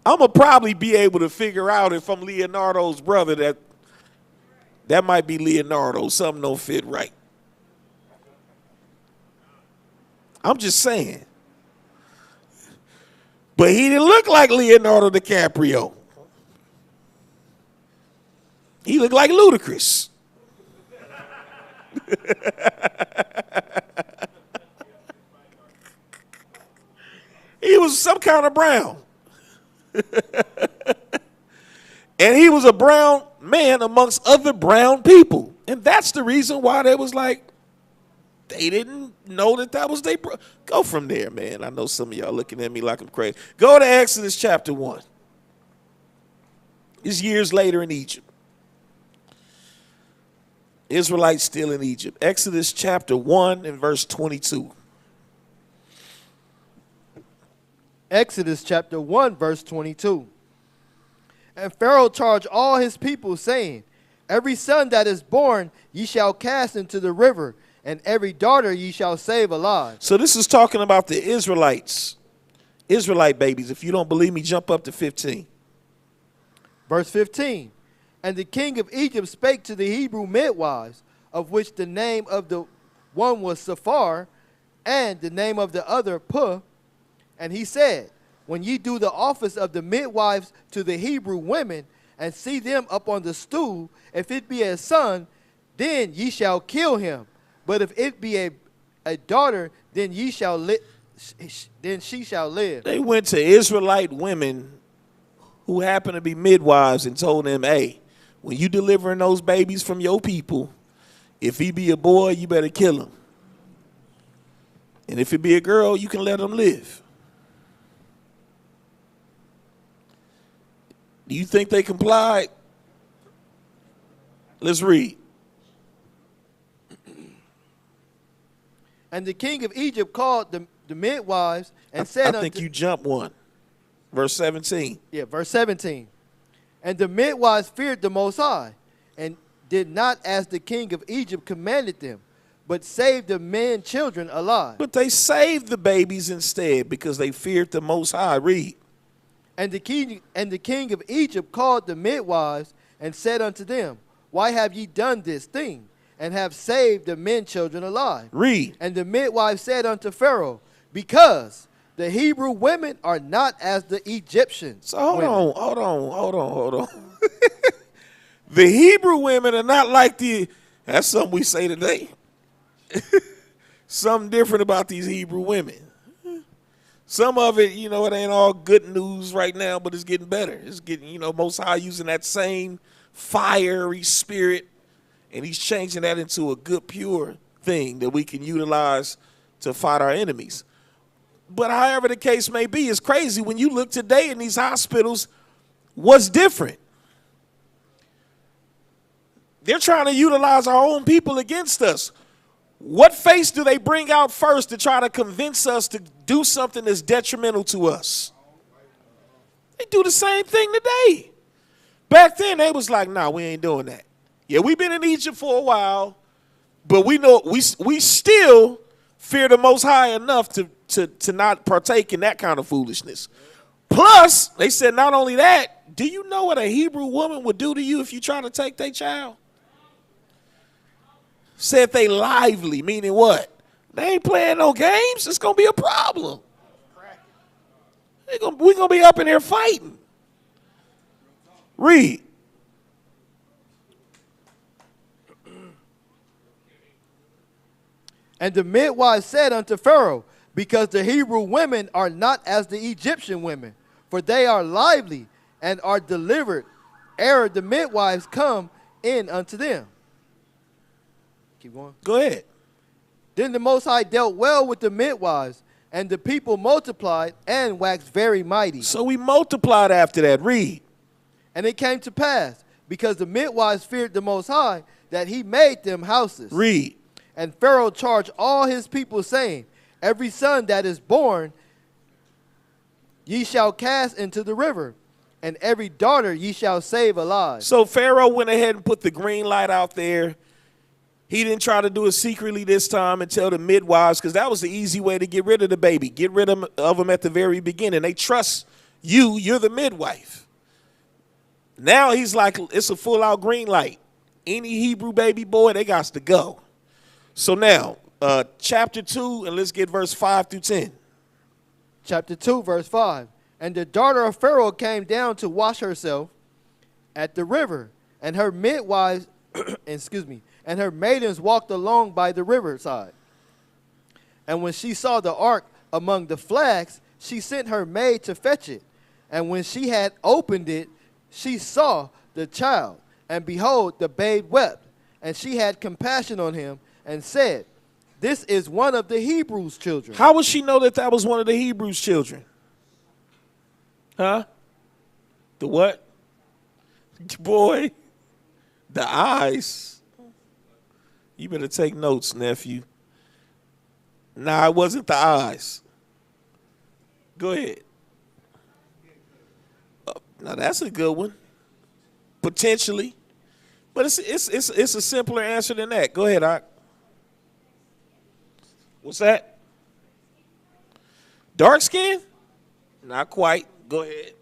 I'm going to probably be able to figure out if I'm Leonardo's brother that might be Leonardo. Something don't fit right. I'm just saying. But he didn't look like Leonardo DiCaprio. He looked like Ludacris. He was some kind of brown. And he was a brown man amongst other brown people. And that's the reason why they was like, they didn't know that was their brother. Go from there, man. I know some of y'all looking at me like I'm crazy. Go to Exodus chapter 1. It's years later in Egypt. Israelites still in Egypt. Exodus chapter 1 and verse 22. Exodus chapter 1, verse 22. And Pharaoh charged all his people, saying, Every son that is born ye shall cast into the river, and every daughter ye shall save alive. So this is talking about the Israelites, Israelite babies. If you don't believe me, jump up to 15. Verse 15. And the king of Egypt spake to the Hebrew midwives, of which the name of the one was Saphar, and the name of the other Puh. And he said, When ye do the office of the midwives to the Hebrew women, and see them up on the stool, if it be a son, then ye shall kill him. But if it be a daughter, then ye shall then she shall live. They went to Israelite women who happened to be midwives and told them, hey, when you delivering those babies from your people, if he be a boy, you better kill him. And if it be a girl, you can let them live. Do you think they complied? Let's read. And the king of Egypt called the midwives and said I think you jump one. Verse 17. Yeah, verse 17. And the midwives feared the Most High, and did not as the king of Egypt commanded them, but saved the men children alive. But they saved the babies instead because they feared the Most High. Read. And the king of Egypt called the midwives and said unto them, Why have ye done this thing? and have saved the men children alive. Read. And the midwife said unto Pharaoh, because the Hebrew women are not as the Egyptians. So hold on. The Hebrew women are not like that's something we say today. Something different about these Hebrew women. Some of it, it ain't all good news right now, but it's getting better. It's getting, Most High using that same fiery spirit, and he's changing that into a good, pure thing that we can utilize to fight our enemies. But however the case may be, it's crazy. When you look today in these hospitals, what's different? They're trying to utilize our own people against us. What face do they bring out first to try to convince us to do something that's detrimental to us? They do the same thing today. Back then, they was like, nah, we ain't doing that. Yeah, we've been in Egypt for a while, but we know we still fear the Most High enough to not partake in that kind of foolishness. Plus, they said not only that, do you know what a Hebrew woman would do to you if you try to take their child? Said they lively, meaning what? They ain't playing no games. It's going to be a problem. We're going to be up in there fighting. Read. And the midwife said unto Pharaoh, because the Hebrew women are not as the Egyptian women, for they are lively and are delivered ere the midwives come in unto them. Keep going. Go ahead. Then the Most High dealt well with the midwives, and the people multiplied and waxed very mighty. So we multiplied after that. Read. And it came to pass, because the midwives feared the Most High, that he made them houses. Read. And Pharaoh charged all his people, saying, every son that is born ye shall cast into the river, and every daughter ye shall save alive. So Pharaoh went ahead and put the green light out there. He didn't try to do it secretly this time and tell the midwives, because that was the easy way to get rid of the baby. Get rid of them at the very beginning. They trust you. You're the midwife. Now he's like, it's a full-out green light. Any Hebrew baby boy, they got to go. So now, chapter 2, and let's get verse 5 through 10. Chapter 2, verse 5. And the daughter of Pharaoh came down to wash herself at the river, and her midwives, and her maidens walked along by the riverside. And when she saw the ark among the flags, she sent her maid to fetch it. And when she had opened it, she saw the child, and behold, the babe wept. And she had compassion on him, and said, this is one of the Hebrews' children. How would she know that that was one of the Hebrews' children? Huh? The what? Boy, the eyes. You better take notes, nephew. Nah, it wasn't the eyes. Go ahead. Now that's a good one. Potentially. But it's a simpler answer than that. Go ahead, Ock. What's that? Dark skin? Not quite. Go ahead.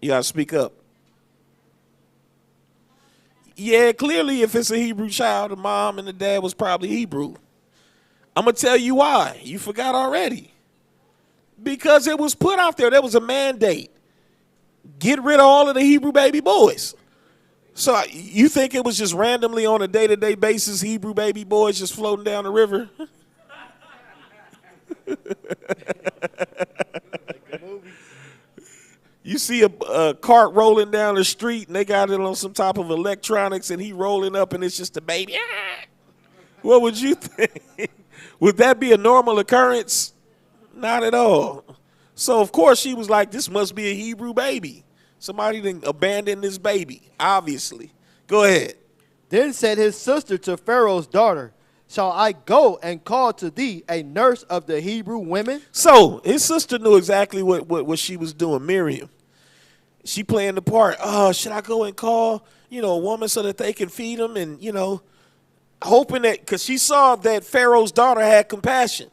You gotta speak up. Yeah, clearly if it's a Hebrew child, the mom and the dad was probably Hebrew. I'm gonna tell you why. You forgot already. Because it was put out there. There was a mandate. Get rid of all of the Hebrew baby boys. So you think it was just randomly on a day-to-day basis, Hebrew baby boys just floating down the river? You see a cart rolling down the street, and they got it on some type of electronics, and he rolling up, and it's just a baby. What would you think? Would that be a normal occurrence? Not at all. So, of course, she was like, this must be a Hebrew baby. Somebody didn't abandon this baby, obviously. Go ahead. Then said his sister to Pharaoh's daughter, shall I go and call to thee a nurse of the Hebrew women? So his sister knew exactly what she was doing, Miriam. She playing the part, should I go and call, a woman so that they can feed them? And, hoping that, because she saw that Pharaoh's daughter had compassion.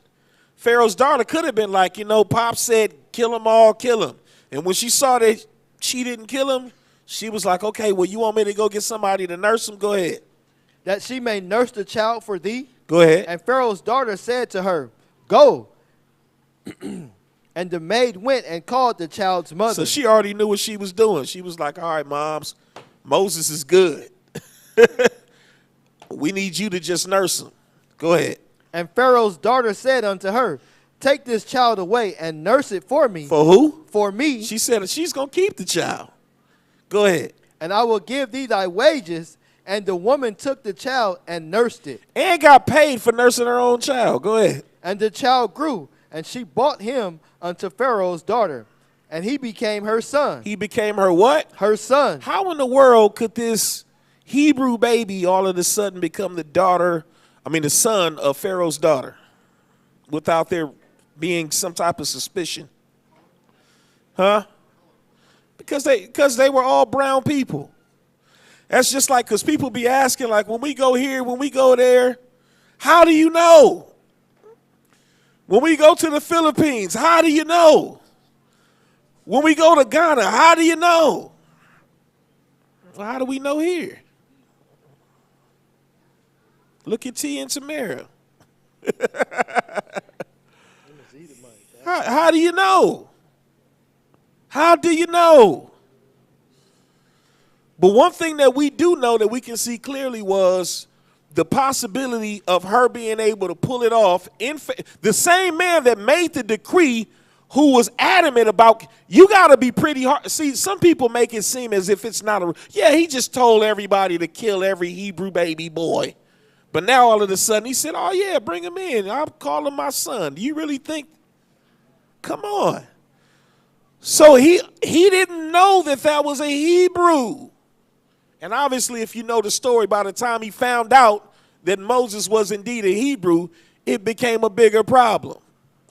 Pharaoh's daughter could have been like, Pop said, kill them all, kill them. And when she saw that she didn't kill him, She was like, okay, well, you want me to go get somebody to nurse him? Go ahead. that she may nurse the child for thee? Go ahead. And Pharaoh's daughter said to her, Go. And the maid went and called the child's mother. So she already knew what she was doing. She was like, all right, moms, Moses is good. We need you to just nurse him. Go ahead. And Pharaoh's daughter said unto her, Take this child away and nurse it for me. For who? For me. She said she's going to keep the child. Go ahead. And I will give thee thy wages. And the woman took the child and nursed it. And got paid for nursing her own child. Go ahead. And the child grew, and she brought him unto Pharaoh's daughter, and he became her son. He became her what? Her son. How in the world could this Hebrew baby all of a sudden become the son of Pharaoh's daughter without there being some type of suspicion? Huh? Because they were all brown people. That's just like, because people be asking, like, when we go here, when we go there, how do you know? When we go to the Philippines, how do you know? When we go to Ghana, how do you know? Well, how do we know here? Look at T and Tamara. How do you know? How do you know? But one thing that we do know that we can see clearly was the possibility of her being able to pull it off. The same man that made the decree, who was adamant about, you got to be pretty hard. See, some people make it seem as if it's not he just told everybody to kill every Hebrew baby boy. But now all of a sudden he said, oh yeah, bring him in. I'll call him my son. Do you really think? Come on. So he didn't know that was a Hebrew. And obviously, if you know the story, by the time he found out that Moses was indeed a Hebrew, it became a bigger problem.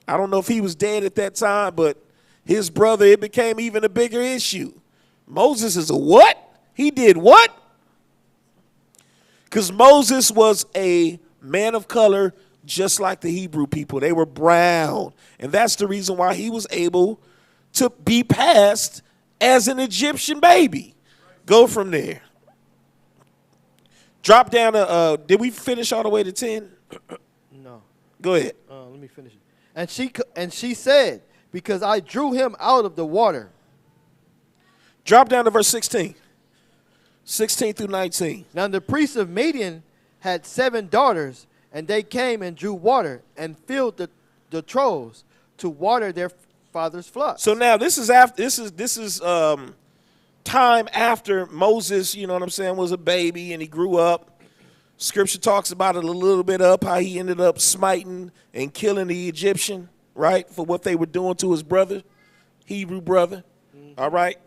I don't know if he was dead at that time, but his brother, it became even a bigger issue. Moses is a what? He did what? Because Moses was a man of color just like the Hebrew people. They were brown. And that's the reason why he was able to be passed as an Egyptian baby. Go from there. Drop down to, did we finish all the way to 10? No. Go ahead. Let me finish it. And she said, because I drew him out of the water. Drop down to verse 16. 16 through 19. Now the priest of Midian had 7 daughters, and they came and drew water and filled the troughs to water their father's flocks. So now this is after time after Moses, you know what I'm saying, was a baby and he grew up. Scripture talks about it a little bit up, how he ended up smiting and killing the Egyptian, right, for what they were doing to his brother, Hebrew brother, all right?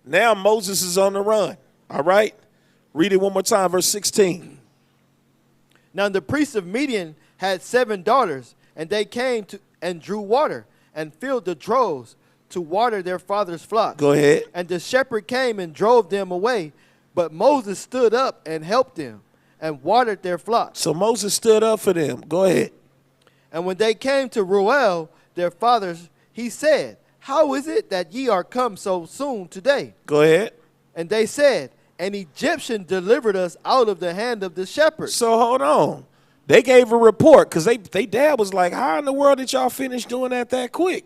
Now Moses is on the run, all right? Read it one more time, verse 16. Now the priest of Midian had 7 daughters, and they came to and drew water and filled the troughs to water their father's flocks. Go ahead. And the shepherd came and drove them away, but Moses stood up and helped them and watered their flocks. So Moses stood up for them. Go ahead. And when they came to Ruel, their fathers, he said, How is it that ye are come so soon today? Go ahead. And they said, An Egyptian delivered us out of the hand of the shepherds. So hold on. They gave a report because they dad was like, how in the world did y'all finish doing that quick?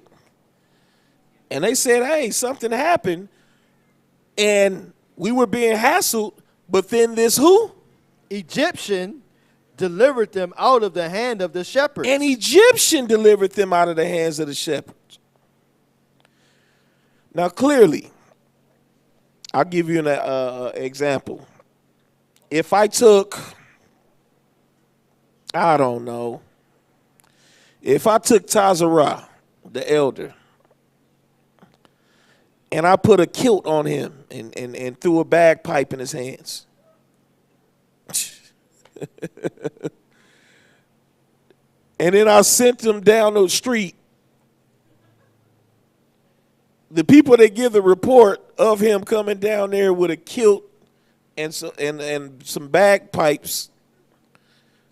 And they said, hey, something happened, and we were being hassled, but then this who? Egyptian delivered them out of the hand of the shepherds. An Egyptian delivered them out of the hands of the shepherds. Now, clearly, I'll give you an example. If I took, I don't know, if I took Tazarah, the elder, and I put a kilt on him and threw a bagpipe in his hands. And then I sent him down the street. The people that give the report of him coming down there with a kilt and some bagpipes,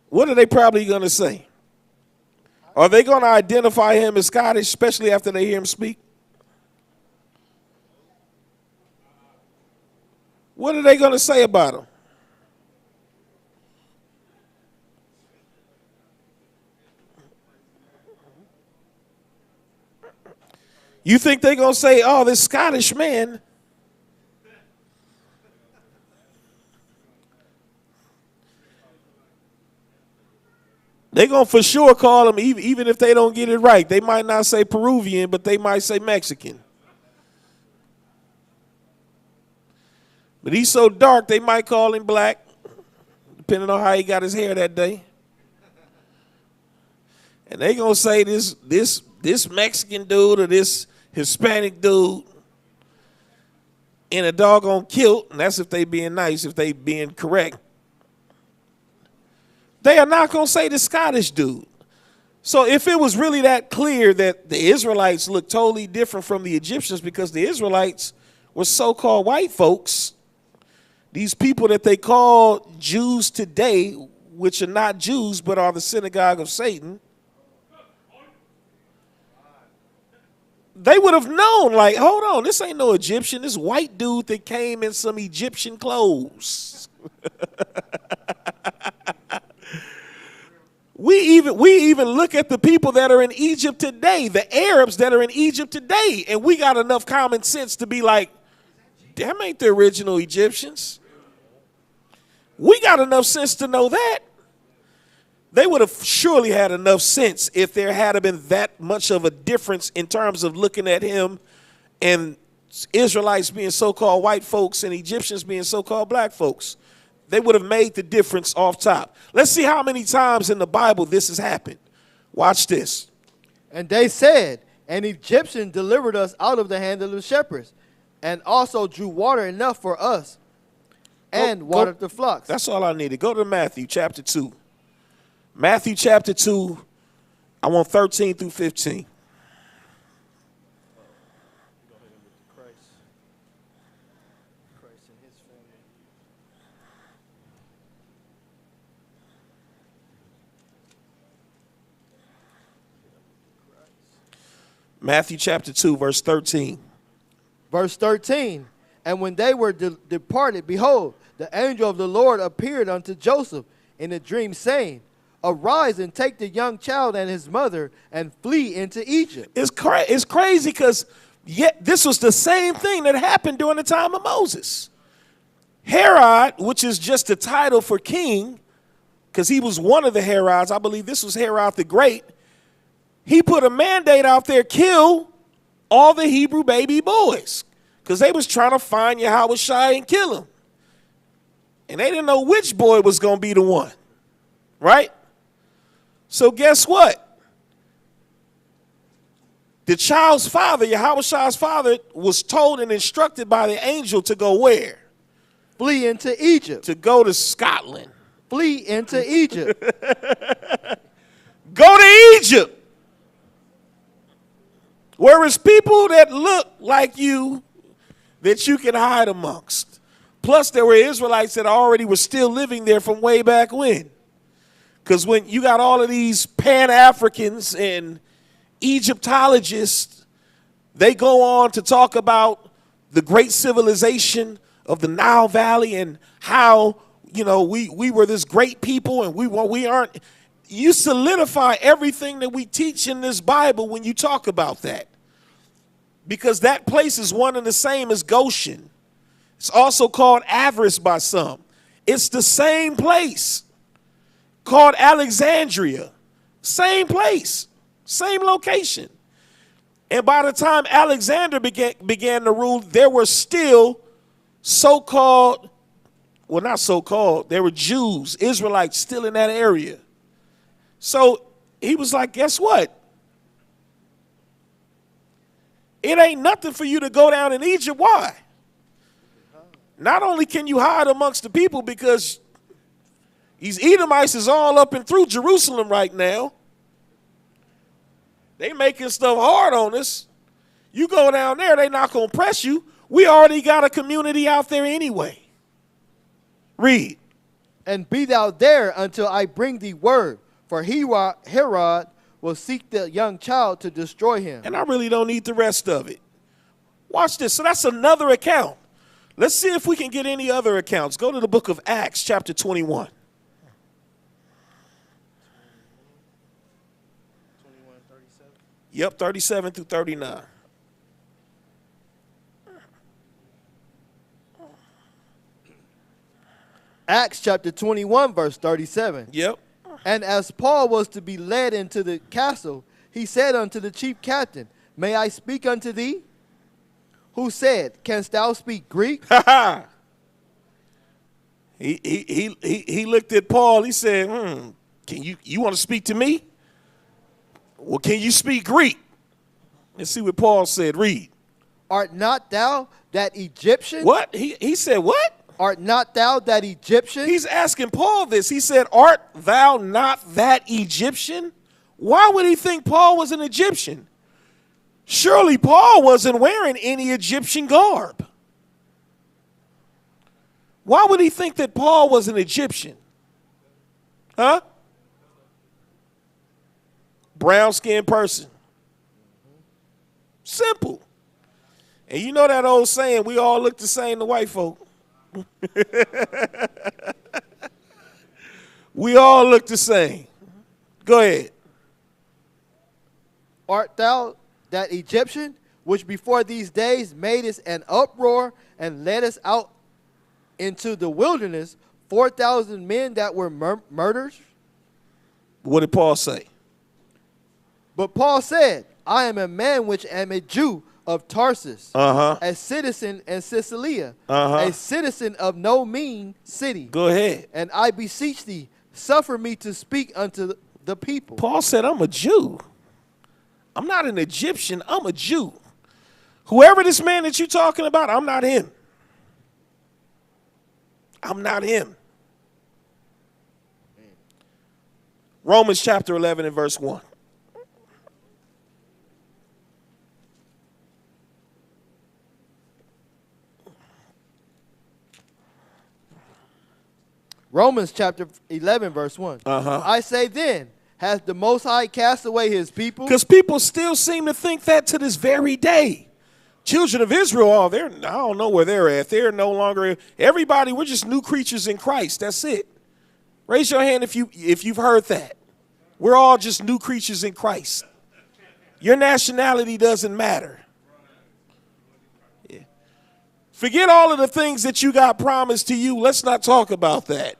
what are they probably going to say? Are they going to identify him as Scottish, especially after they hear him speak? What are they going to say about him? You think they're going to say, oh, this Scottish man, they're going to for sure call him, even if they don't get it right. They might not say Peruvian, but they might say Mexican. But he's so dark, they might call him black, depending on how he got his hair that day. And they going to say this Mexican dude or this Hispanic dude in a doggone kilt, and that's if they being nice, if they being correct. They are not going to say the Scottish dude. So if it was really that clear that the Israelites look totally different from the Egyptians because the Israelites were so-called white folks, these people that they call Jews today, which are not Jews but are the synagogue of Satan, they would have known, like, hold on, this ain't no Egyptian. This white dude that came in some Egyptian clothes. We even look at the people that are in Egypt today, the Arabs that are in Egypt today, and we got enough common sense to be like, them ain't the original Egyptians. We got enough sense to know that. They would have surely had enough sense if there had been that much of a difference in terms of looking at him and Israelites being so-called white folks and Egyptians being so-called black folks. They would have made the difference off top. Let's see how many times in the Bible this has happened. Watch this. And they said, an Egyptian delivered us out of the hand of the shepherds, and also drew water enough for us, and watered the flocks. That's all I needed. Go to Matthew chapter 2. Matthew chapter 2, I want 13 through 15. Matthew chapter 2, verse 13. Verse 13. And when they were departed, behold, the angel of the Lord appeared unto Joseph in a dream, saying, Arise and take the young child and his mother and flee into Egypt. It's crazy because yet this was the same thing that happened during the time of Moses. Herod, which is just a title for king, because he was one of the Herods. I believe this was Herod the Great. He put a mandate out there, kill all the Hebrew baby boys, because they was trying to find Yahushua and kill him. And they didn't know which boy was going to be the one, right? So guess what? The child's father, Yahushua's father, was told and instructed by the angel to go where? Flee into Egypt. To go to Scotland. Flee into Egypt. Go to Egypt. Whereas people that look like you, that you can hide amongst. Plus, there were Israelites that already were still living there from way back when. Because when you got all of these Pan-Africans and Egyptologists, they go on to talk about the great civilization of the Nile Valley and how, you know, we were this great people and we aren't. You solidify everything that we teach in this Bible when you talk about that. Because that place is one and the same as Goshen. It's also called Avarice by some. It's the same place. Called Alexandria. Same place. Same location. And by the time Alexander began to rule, there were still so-called, well, not so-called, there were Jews, Israelites still in that area. So he was like, guess what? It ain't nothing for you to go down in Egypt. Why? Not only can you hide amongst the people because these Edomites is all up and through Jerusalem right now. They making stuff hard on us. You go down there, they not going to press you. We already got a community out there anyway. Read. And be thou there until I bring thee word. For Herod will seek the young child to destroy him. And I really don't need the rest of it. Watch this. So that's another account. Let's see if we can get any other accounts. Go to the book of Acts, chapter 21. 37. Yep, 37 through 39. Acts chapter 21, verse 37. Yep. And as Paul was to be led into the castle, he said unto the chief captain, May I speak unto thee? Who said, Canst thou speak Greek? He looked at Paul. He said, can you want to speak to me? Well, can you speak Greek? Let's see what Paul said. Read. Art not thou that Egyptian? What? He said what? Art not thou that Egyptian? He's asking Paul this. He said, art thou not that Egyptian? Why would he think Paul was an Egyptian? Surely Paul wasn't wearing any Egyptian garb. Why would he think that Paul was an Egyptian? Huh? Brown-skinned person. Simple. And you know that old saying, we all look the same to white folk. We all look the same. Go ahead. Art thou that Egyptian, which before these days made us an uproar and led us out into the wilderness, 4,000 men that were murdered? What did Paul say? But Paul said, I am a man which am a Jew of Tarsus, a citizen in Sicilia, a citizen of no mean city. Go ahead. And I beseech thee, suffer me to speak unto the people. Paul said, I'm a Jew. I'm not an Egyptian. I'm a Jew. Whoever this man that you're talking about, I'm not him. I'm not him. Romans chapter 11 and verse 1. Romans chapter 11, verse 1. I say then, has the Most High cast away his people? Because people still seem to think that to this very day. Children of Israel, I don't know where they're at. They're no longer, everybody, we're just new creatures in Christ. That's it. Raise your hand if you've heard that. We're all just new creatures in Christ. Your nationality doesn't matter. Forget all of the things that you got promised to you. Let's not talk about that.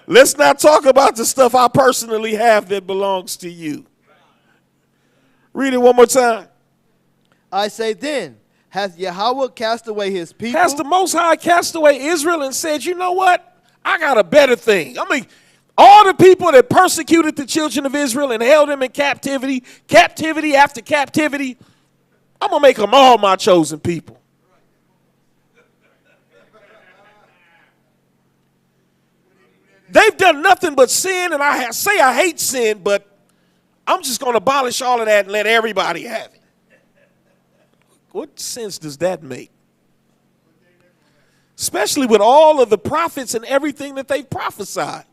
Let's not talk about the stuff I personally have that belongs to you. Read it one more time. I say then, has Yahweh cast away his people? Has the Most High cast away Israel and said, you know what? I got a better thing. I mean, all the people that persecuted the children of Israel and held them in captivity, captivity after captivity, I'm going to make them all my chosen people. They've done nothing but sin, and I say I hate sin, but I'm just going to abolish all of that and let everybody have it. What sense does that make? Especially with all of the prophets and everything that they've prophesied.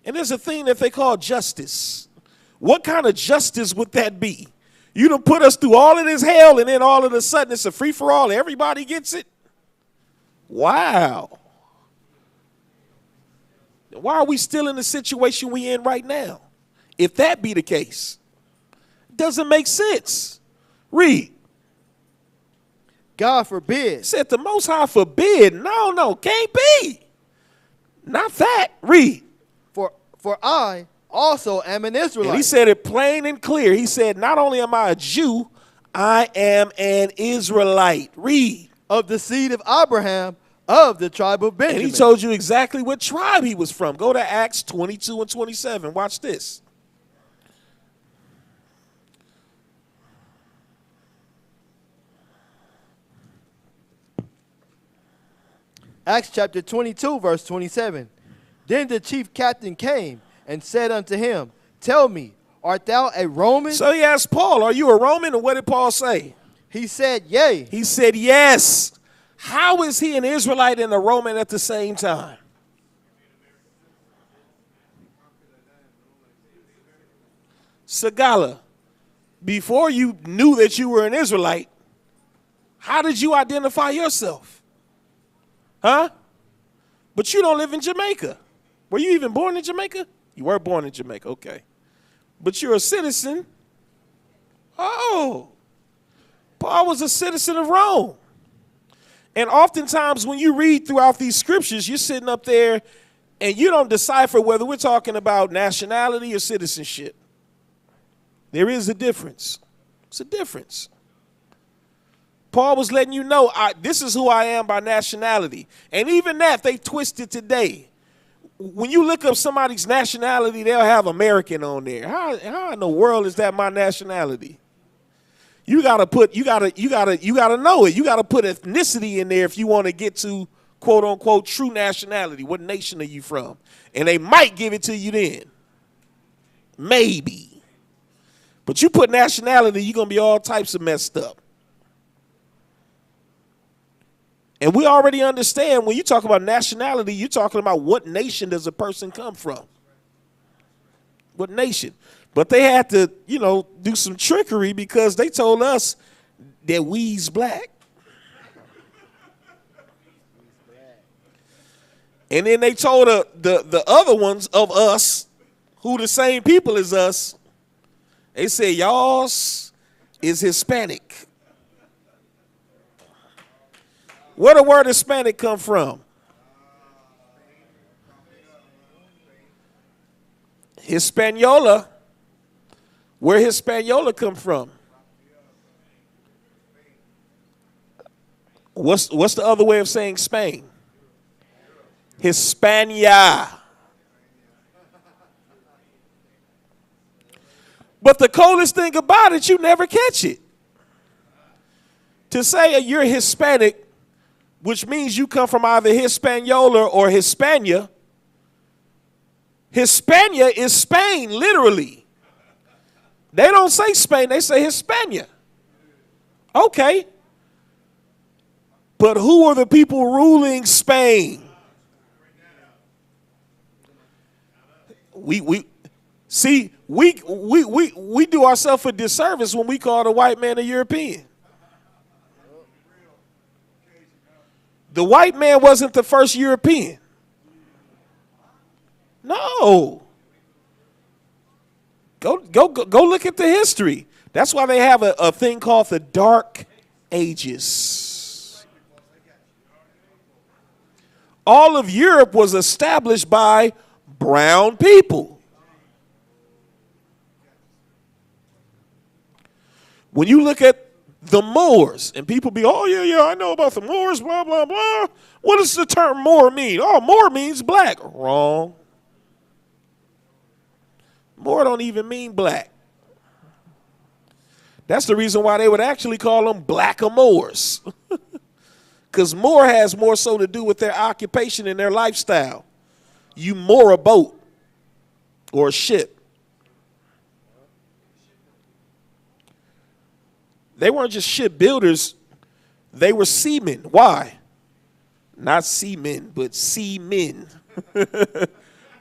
And there's a thing that they call justice. What kind of justice would that be? You done put us through all of this hell, and then all of a sudden it's a free-for-all. Everybody gets it? Wow. Why are we still in the situation we in right now? If that be the case, it doesn't make sense. Read. God forbid. Said the Most High forbid. No, can't be. Not that. Read. For I also am an Israelite. And he said it plain and clear. He said, not only am I a Jew, I am an Israelite. Read. Of the seed of Abraham, of the tribe of Benjamin. And he told you exactly what tribe he was from. Go to Acts 22 and 27. Watch this. Acts chapter 22, verse 27. Then the chief captain came and said unto him, Tell me, art thou a Roman? So he asked Paul, are you a Roman? And what did Paul say? He said, Yea. He said, yes. How is he an Israelite and a Roman at the same time? Sagala, before you knew that you were an Israelite, How did you identify yourself? Huh? But you don't live in Jamaica. Were you even born in Jamaica? You were born in Jamaica, okay. But you're a citizen. Oh. Paul was a citizen of Rome. And oftentimes when you read throughout these scriptures, you're sitting up there and you don't decipher whether we're talking about nationality or citizenship. There is a difference. It's a difference. Paul was letting you know, this is who I am by nationality. And even that, they twist it today. When you look up somebody's nationality, they'll have American on there. How in the world is that my nationality? You gotta know it. You gotta put ethnicity in there if you want to get to quote unquote true nationality. What nation are you from? And they might give it to you then. Maybe. But you put nationality, you're gonna be all types of messed up. And we already understand when you talk about nationality, you're talking about what nation does a person come from? What nation? But they had to, do some trickery because they told us that we's black. And then they told the other ones of us, who the same people as us, they said, y'all's is Hispanic. Where the word Hispanic come from? Hispaniola. Where Hispaniola come from? What's the other way of saying Spain? Hispania. But the coolest thing about it, you never catch it. To say you're Hispanic, which means you come from either Hispaniola or Hispania. Hispania is Spain, literally. They don't say Spain, they say Hispania. Okay. But who are the people ruling Spain? We do ourselves a disservice when we call the white man a European. The white man wasn't the first European. No. Go look at the history. That's why they have a thing called the Dark Ages. All of Europe was established by brown people. When you look at the Moors, and people be, oh, yeah, I know about the Moors, blah, blah, blah. What does the term Moor mean? Oh, Moor means black. Wrong. Moor don't even mean black. That's the reason why they would actually call them blackamoors. Because Moor has more so to do with their occupation and their lifestyle. You moor a boat or a ship. They weren't just shipbuilders, they were seamen. Why? Not seamen, but seamen.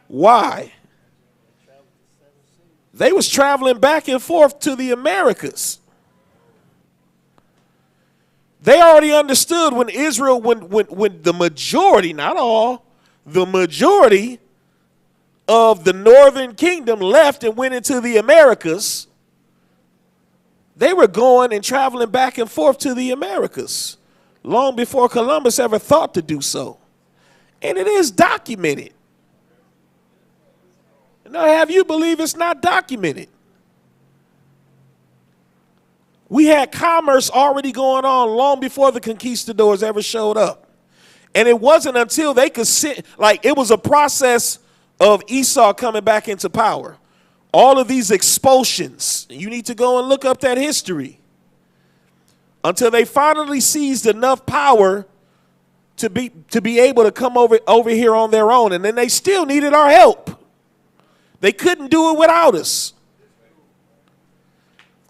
Why? They was traveling back and forth to the Americas. They already understood when Israel, when the majority, not all, the majority of the northern kingdom left and went into the Americas, they were going and traveling back and forth to the Americas long before Columbus ever thought to do so. And it is documented. Now, have you believe it's not documented? We had commerce already going on long before the conquistadors ever showed up. And it wasn't until they could sit, like it was a process of Esau coming back into power. All of these expulsions, you need to go and look up that history. Until they finally seized enough power to be able to come over here on their own. And then they still needed our help. They couldn't do it without us.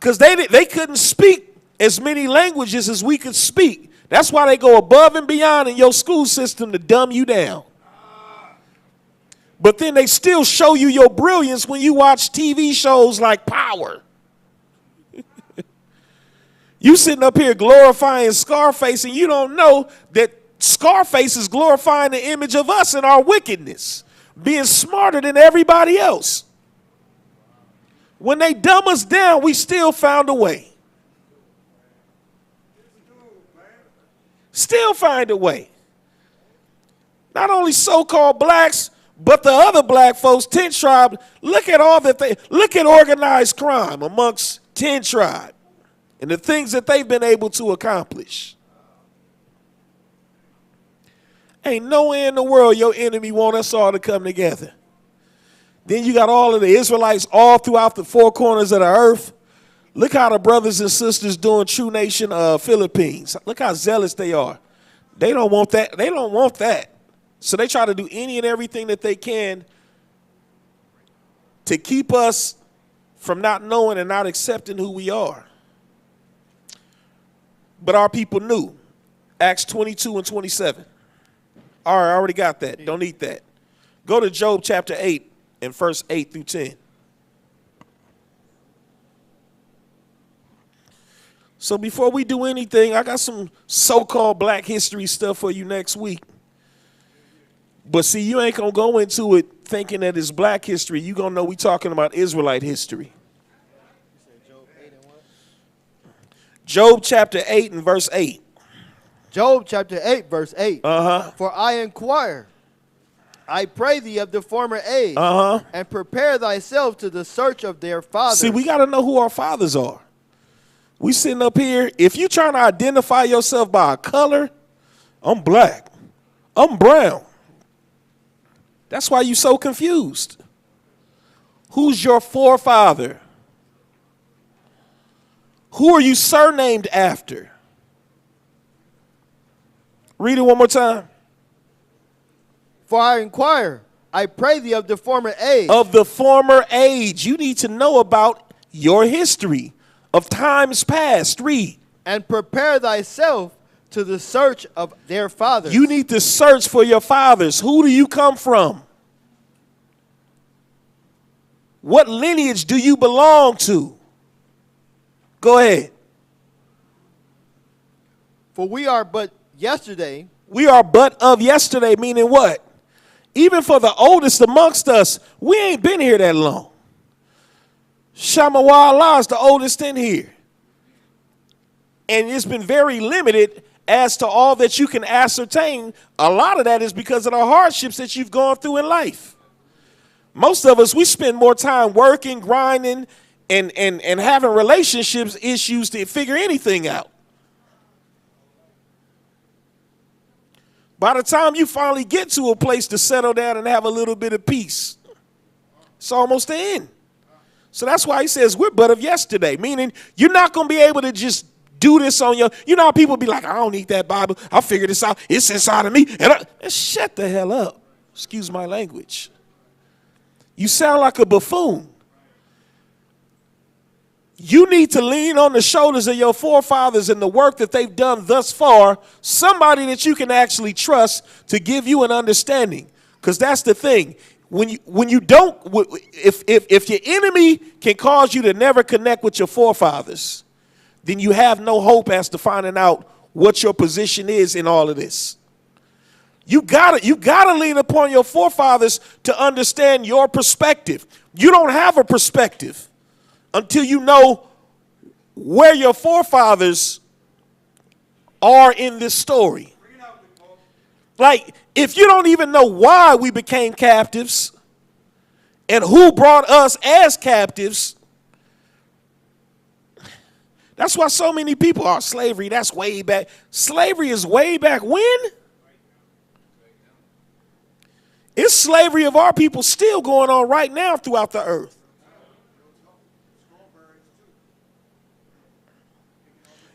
Because they couldn't speak as many languages as we could speak. That's why they go above and beyond in your school system to dumb you down. But then they still show you your brilliance when you watch TV shows like Power. You sitting up here glorifying Scarface, and you don't know that Scarface is glorifying the image of us and our wickedness, being smarter than everybody else. When they dumb us down, we still found a way. Still find a way. Not only so-called blacks, but the other black folks, 10 Tribe, look at organized crime amongst 10 Tribe and the things that they've been able to accomplish. Ain't no way in the world your enemy want us all to come together. Then you got all of the Israelites all throughout the four corners of the earth. Look how the brothers and sisters doing True Nation Philippines. Look how zealous they are. They don't want that. They don't want that. So they try to do any and everything that they can to keep us from not knowing and not accepting who we are. But our people knew. Acts 22 and 27. All right, I already got that. Don't eat that. Go to Job chapter 8 and verse 8 through 10. So before we do anything, I got some so-called black history stuff for you next week. But see, you ain't going to go into it thinking that it's black history. You're going to know we talking about Israelite history. Job chapter 8 and verse 8. Job chapter 8, verse 8. Uh-huh. For I inquire, I pray thee of the former age, and prepare thyself to the search of their fathers. See, we got to know who our fathers are. We sitting up here. If you trying to identify yourself by a color, I'm black. I'm brown. That's why you so confused. Who's your forefather? Who are you surnamed after? Read it one more time. For I inquire, I pray thee of the former age. Of the former age. You need to know about your history of times past. Read. And prepare thyself to the search of their fathers. You need to search for your fathers. Who do you come from? What lineage do you belong to? Go ahead. For we are but yesterday. We are but of yesterday, meaning what? Even for the oldest amongst us, we ain't been here that long. Shalam is the oldest in here. And it's been very limited as to all that you can ascertain. A lot of that is because of the hardships that you've gone through in life. Most of us, we spend more time working, grinding, and having relationships issues to figure anything out. By the time you finally get to a place to settle down and have a little bit of peace, it's almost the end. So that's why he says we're but of yesterday, meaning you're not going to be able to just do this on your, you know how people be like, I don't need that Bible. I'll figure this out. It's inside of me. And shut the hell up. Excuse my language. You sound like a buffoon. You need to lean on the shoulders of your forefathers and the work that they've done thus far, somebody that you can actually trust to give you an understanding. Because that's the thing. When you don't, if your enemy can cause you to never connect with your forefathers, then you have no hope as to finding out what your position is in all of this. You gotta lean upon your forefathers to understand your perspective. You don't have a perspective until you know where your forefathers are in this story. Like, if you don't even know why we became captives and who brought us as captives, that's why so many people are slavery. That's way back. Slavery is way back when? It's slavery of our people still going on right now throughout the earth.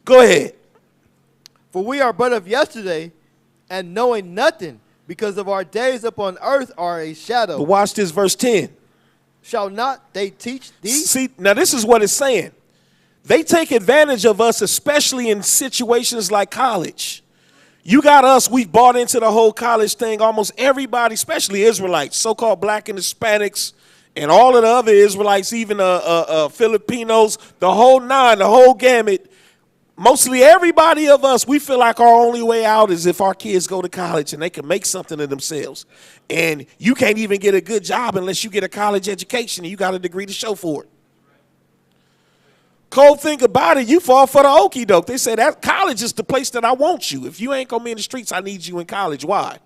Go ahead. For we are but of yesterday, and knowing nothing, because of our days upon earth are a shadow. But watch this, verse 10. Shall not they teach thee? See, now this is what it's saying. They take advantage of us, especially in situations like college. You got us, we've bought into the whole college thing. Almost everybody, especially Israelites, so-called black and Hispanics, and all of the other Israelites, even Filipinos, the whole nine, the whole gamut. mostly everybody of us, we feel like our only way out is if our kids go to college and they can make something of themselves. And you can't even get a good job unless you get a college education and you got a degree to show for it. Cold thing about it, you fall for the okie doke. They say that college is the place that I want you. If you ain't gonna be in the streets, I need you in college. Why?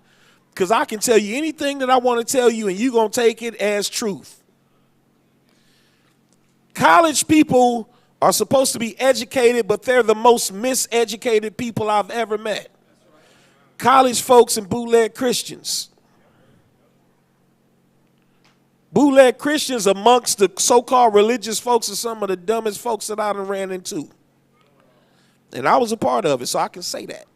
Because I can tell you anything that I want to tell you and you're gonna take it as truth. College people are supposed to be educated, but they're the most miseducated people I've ever met. College folks and bootleg Christians. Bootleg Christians amongst the so-called religious folks are some of the dumbest folks that I done ran into. And I was a part of it, so I can say that.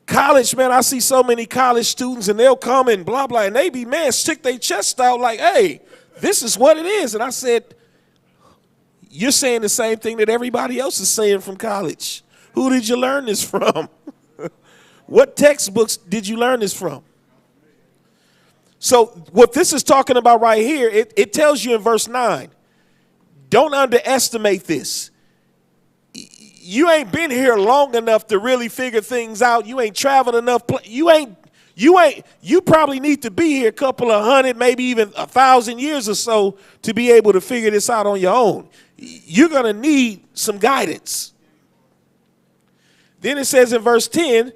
College, man, I see so many college students and they'll come and blah, blah, and they be, man, stick their chest out like, hey, this is what it is. And I said, you're saying the same thing that everybody else is saying from college. Who did you learn this from? What textbooks did you learn this from? So what this is talking about right here, it tells you in verse 9, don't underestimate this. You ain't been here long enough to really figure things out. You ain't traveled enough. You probably need to be here a couple of hundred, maybe even 1,000 years or so to be able to figure this out on your own. You're going to need some guidance. Then it says in verse 10,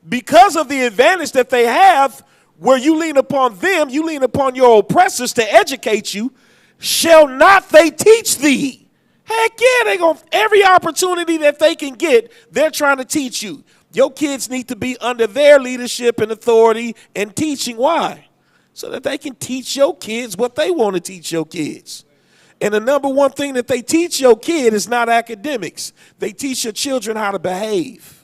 because of the advantage that they have, where you lean upon them, you lean upon your oppressors to educate you, shall not they teach thee? Heck yeah, they're going every opportunity that they can get, they're trying to teach you. Your kids need to be under their leadership and authority and teaching. Why? So that they can teach your kids what they want to teach your kids. And the number one thing that they teach your kid is not academics. They teach your children how to behave.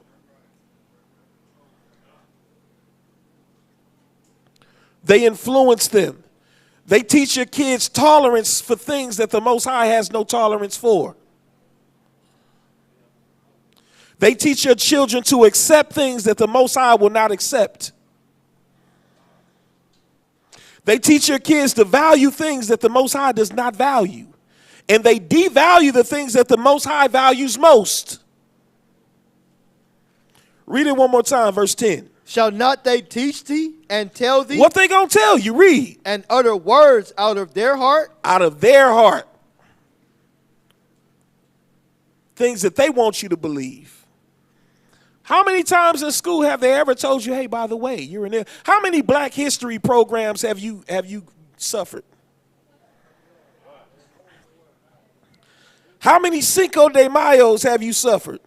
They influence them. They teach your kids tolerance for things that the Most High has no tolerance for. They teach your children to accept things that the Most High will not accept. They teach your kids to value things that the Most High does not value. And they devalue the things that the Most High values most. Read it one more time, verse 10. Shall not they teach thee and tell thee? What they gonna tell you? Read. And utter words out of their heart? Out of their heart. Things that they want you to believe. How many times in school have they ever told you, hey, by the way, you're in there? How many Black history programs have you suffered? How many Cinco de Mayos have you suffered?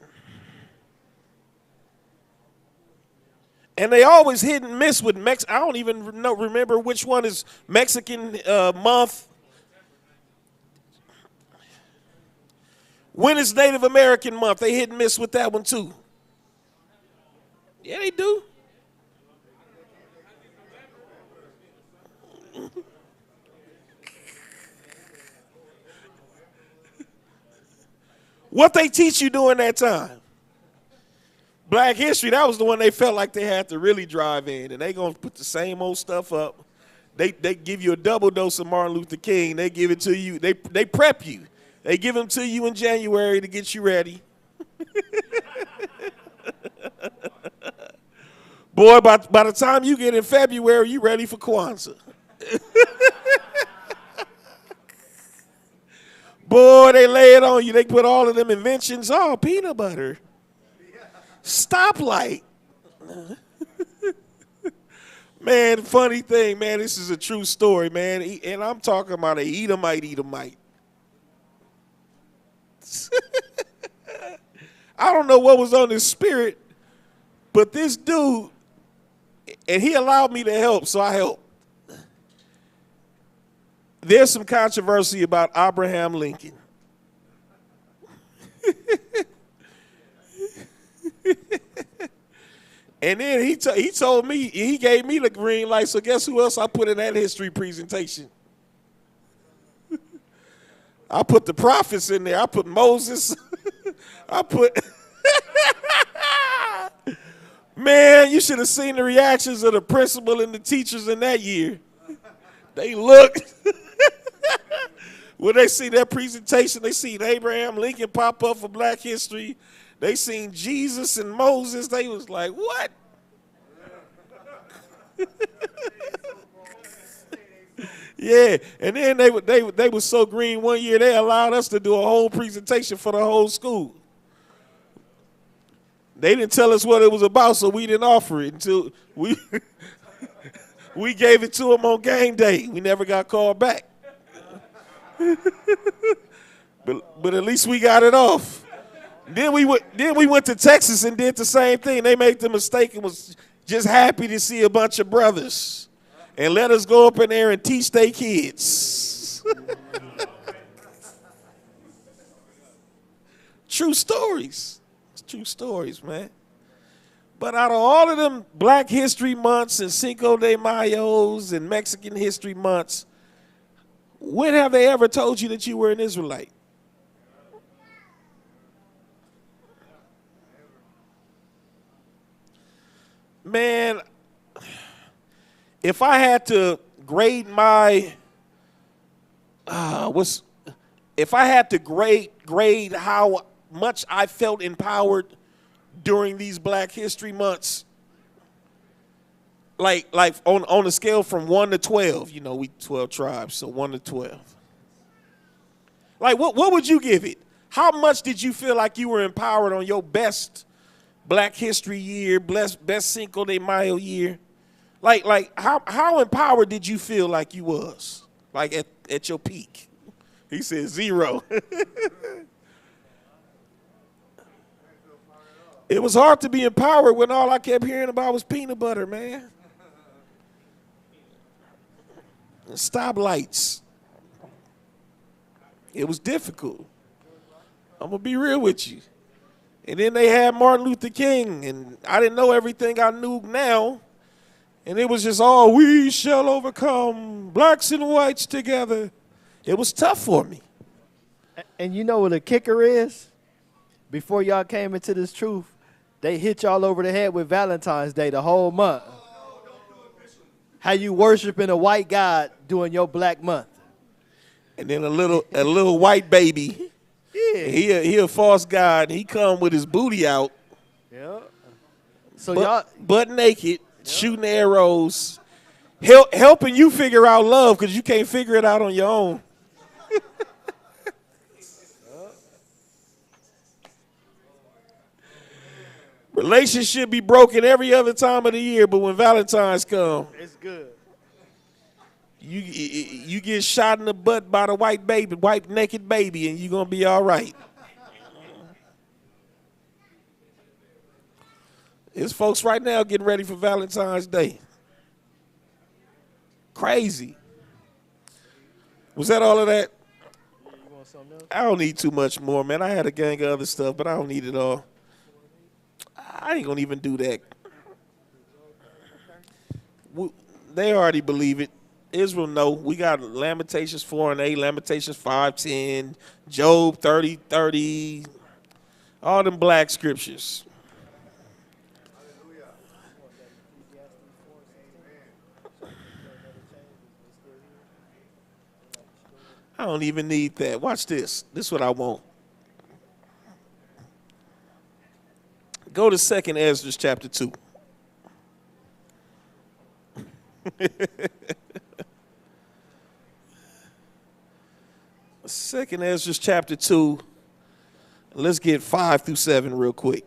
And they always hit and miss with I don't even remember which one is Mexican month. When is Native American month? They hit and miss with that one too. Yeah, they do. What they teach you during that time? Black history, that was the one they felt like they had to really drive in. And they going to put the same old stuff up. They give you a double dose of Martin Luther King. They give it to you. They prep you. They give them to you in January to get you ready. Boy, by the time you get in February, you ready for Kwanzaa. Boy, they lay it on you. They put all of them inventions. Oh, peanut butter. Stoplight. Man, funny thing, man, this is a true story, man. And I'm talking about a Edomite. I don't know what was on his spirit, but this dude, and he allowed me to help, so I helped. There's some controversy about Abraham Lincoln. And then he told me, he gave me the green light, so guess who else I put in that history presentation? I put the prophets in there. I put Moses. I put... Man, you should have seen the reactions of the principal and the teachers in that year. They looked. When they see that presentation, they seen Abraham Lincoln pop up for Black History. They seen Jesus and Moses. They was like, what? Yeah, and then they were so green one year they allowed us to do a whole presentation for the whole school. They didn't tell us what it was about, so we didn't offer it until we we gave it to them on game day. We never got called back. but at least we got it off. Then we went to Texas and did the same thing. They made the mistake and was just happy to see a bunch of brothers and let us go up in there and teach their kids. True stories. It's true stories, man. But out of all of them Black History Months and Cinco de Mayos and Mexican History Months, when have they ever told you that you were an Israelite? Man, if I had to grade grade how much I felt empowered during these Black History Months, like on a scale from 1 to 12, you know, we 12 tribes, so 1 to 12. Like, what would you give it? How much did you feel like you were empowered on your best Black History year, best Cinco de Mayo year? Like how empowered did you feel like you was? Like at your peak? He said 0. It was hard to be empowered when all I kept hearing about was peanut butter, man. And stoplights. It was difficult. I'm going to be real with you. And then they had Martin Luther King, and I didn't know everything I knew now. And it was just all, we shall overcome, blacks and whites together. It was tough for me. And you know what the kicker is? Before y'all came into this truth, they hit y'all over the head with Valentine's Day the whole month. How you worshiping a white God during your black month. And then a little white baby. Yeah. He a false god. He come with his booty out. Yeah. So y'all butt naked, shooting arrows, helping you figure out love because you can't figure it out on your own. Relationship be broken every other time of the year, but when Valentine's come, it's good. You get shot in the butt by the white naked baby, and you're gonna be all right. There's folks right now getting ready for Valentine's Day. Crazy. Was that all of that? You want something else? I don't need too much more, man. I had a gang of other stuff, but I don't need it all. I ain't gonna even do that. They already believe it. Israel know. We got Lamentations 4:8, Lamentations 5:10, Job 30:30, all them black scriptures. I don't even need that. Watch this. This is what I want. Go to 2nd Ezra chapter 2. Second Ezra chapter 2. Let's get 5 through 7 real quick.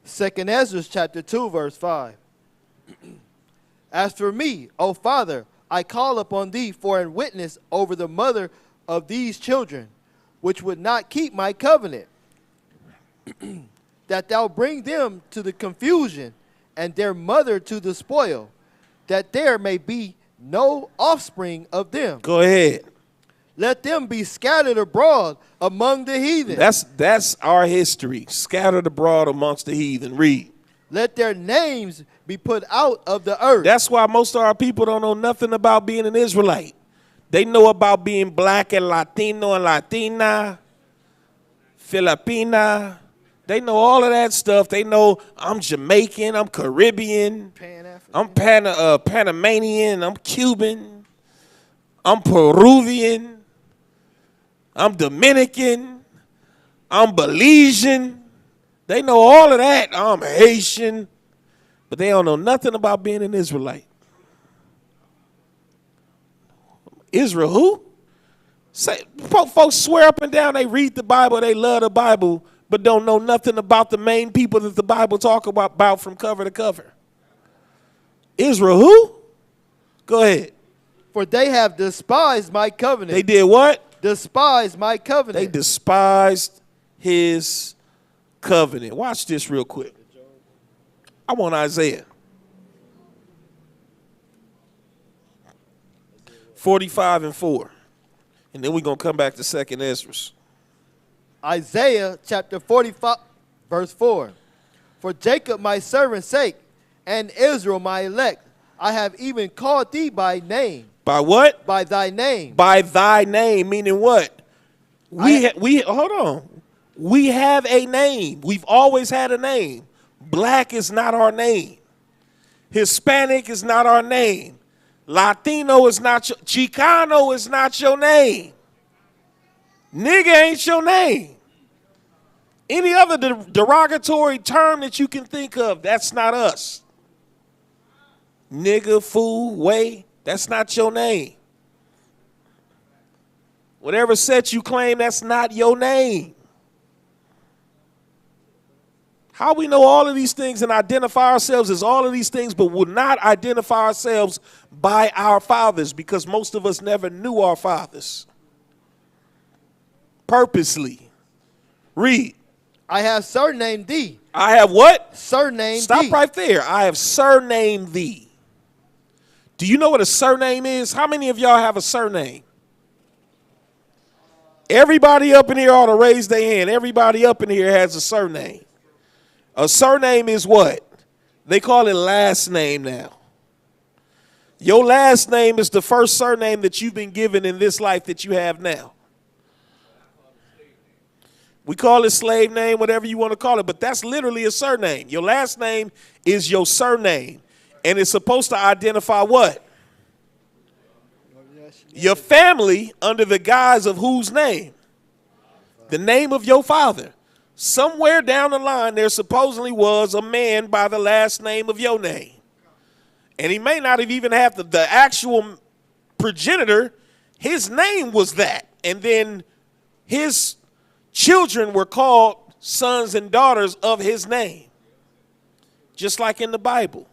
2nd Ezra chapter 2 verse 5. As for me, O Father, I call upon thee for a witness over the mother of these children, which would not keep my covenant, that thou bring them to the confusion and their mother to the spoil, that there may be no offspring of them. Go ahead. Let them be scattered abroad among the heathen. That's our history. Scattered abroad amongst the heathen. Read. Let their names be put out of the earth. That's why most of our people don't know nothing about being an Israelite. They know about being black and Latino and Latina, Filipina. They know all of that stuff. They know I'm Jamaican, I'm Caribbean. Pan-African. I'm Panamanian. I'm Cuban. I'm Peruvian. I'm Dominican. I'm Belizean. They know all of that. I'm Haitian. But they don't know nothing about being an Israelite. Israel who? Folks swear up and down they read the Bible, they love the Bible, but don't know nothing about the main people that the Bible talk about from cover to cover. Israel who? Go ahead. For they have despised my covenant. They did what? Despised my covenant. They despised his covenant. Watch this real quick. I want Isaiah 45:4. And then we're going to come back to 2nd Ezra. Isaiah chapter 45, verse 4. For Jacob my servant's sake, and Israel my elect, I have even called thee by name. By what? By thy name. By thy name, meaning what? We hold on. We have a name. We've always had a name. Black is not our name. Hispanic is not our name. Latino is not your, Chicano is not your name. Nigga ain't your name. Any other derogatory term that you can think of, that's not us. Nigga, fool, way, that's not your name. Whatever set you claim, that's not your name. How we know all of these things and identify ourselves as all of these things, but will not identify ourselves by our fathers, because most of us never knew our fathers. Purposely. Read. I have surnamed thee. I have what? Surnamed Stop thee. right there. I have surnamed thee. Do you know what a surname is? How many of y'all have a surname? Everybody up in here ought to raise their hand. Everybody up in here has a surname. A surname is what? They call it last name now. Your last name is the first surname that you've been given in this life that you have now. We call it slave name, whatever you want to call it, but that's literally a surname. Your last name is your surname, and it's supposed to identify what? Your family under the guise of whose name? The name of your father. Somewhere down the line, there supposedly was a man by the last name of your name. And he may not have even had the actual progenitor. His name was that. And then his children were called sons and daughters of his name. Just like in the Bible.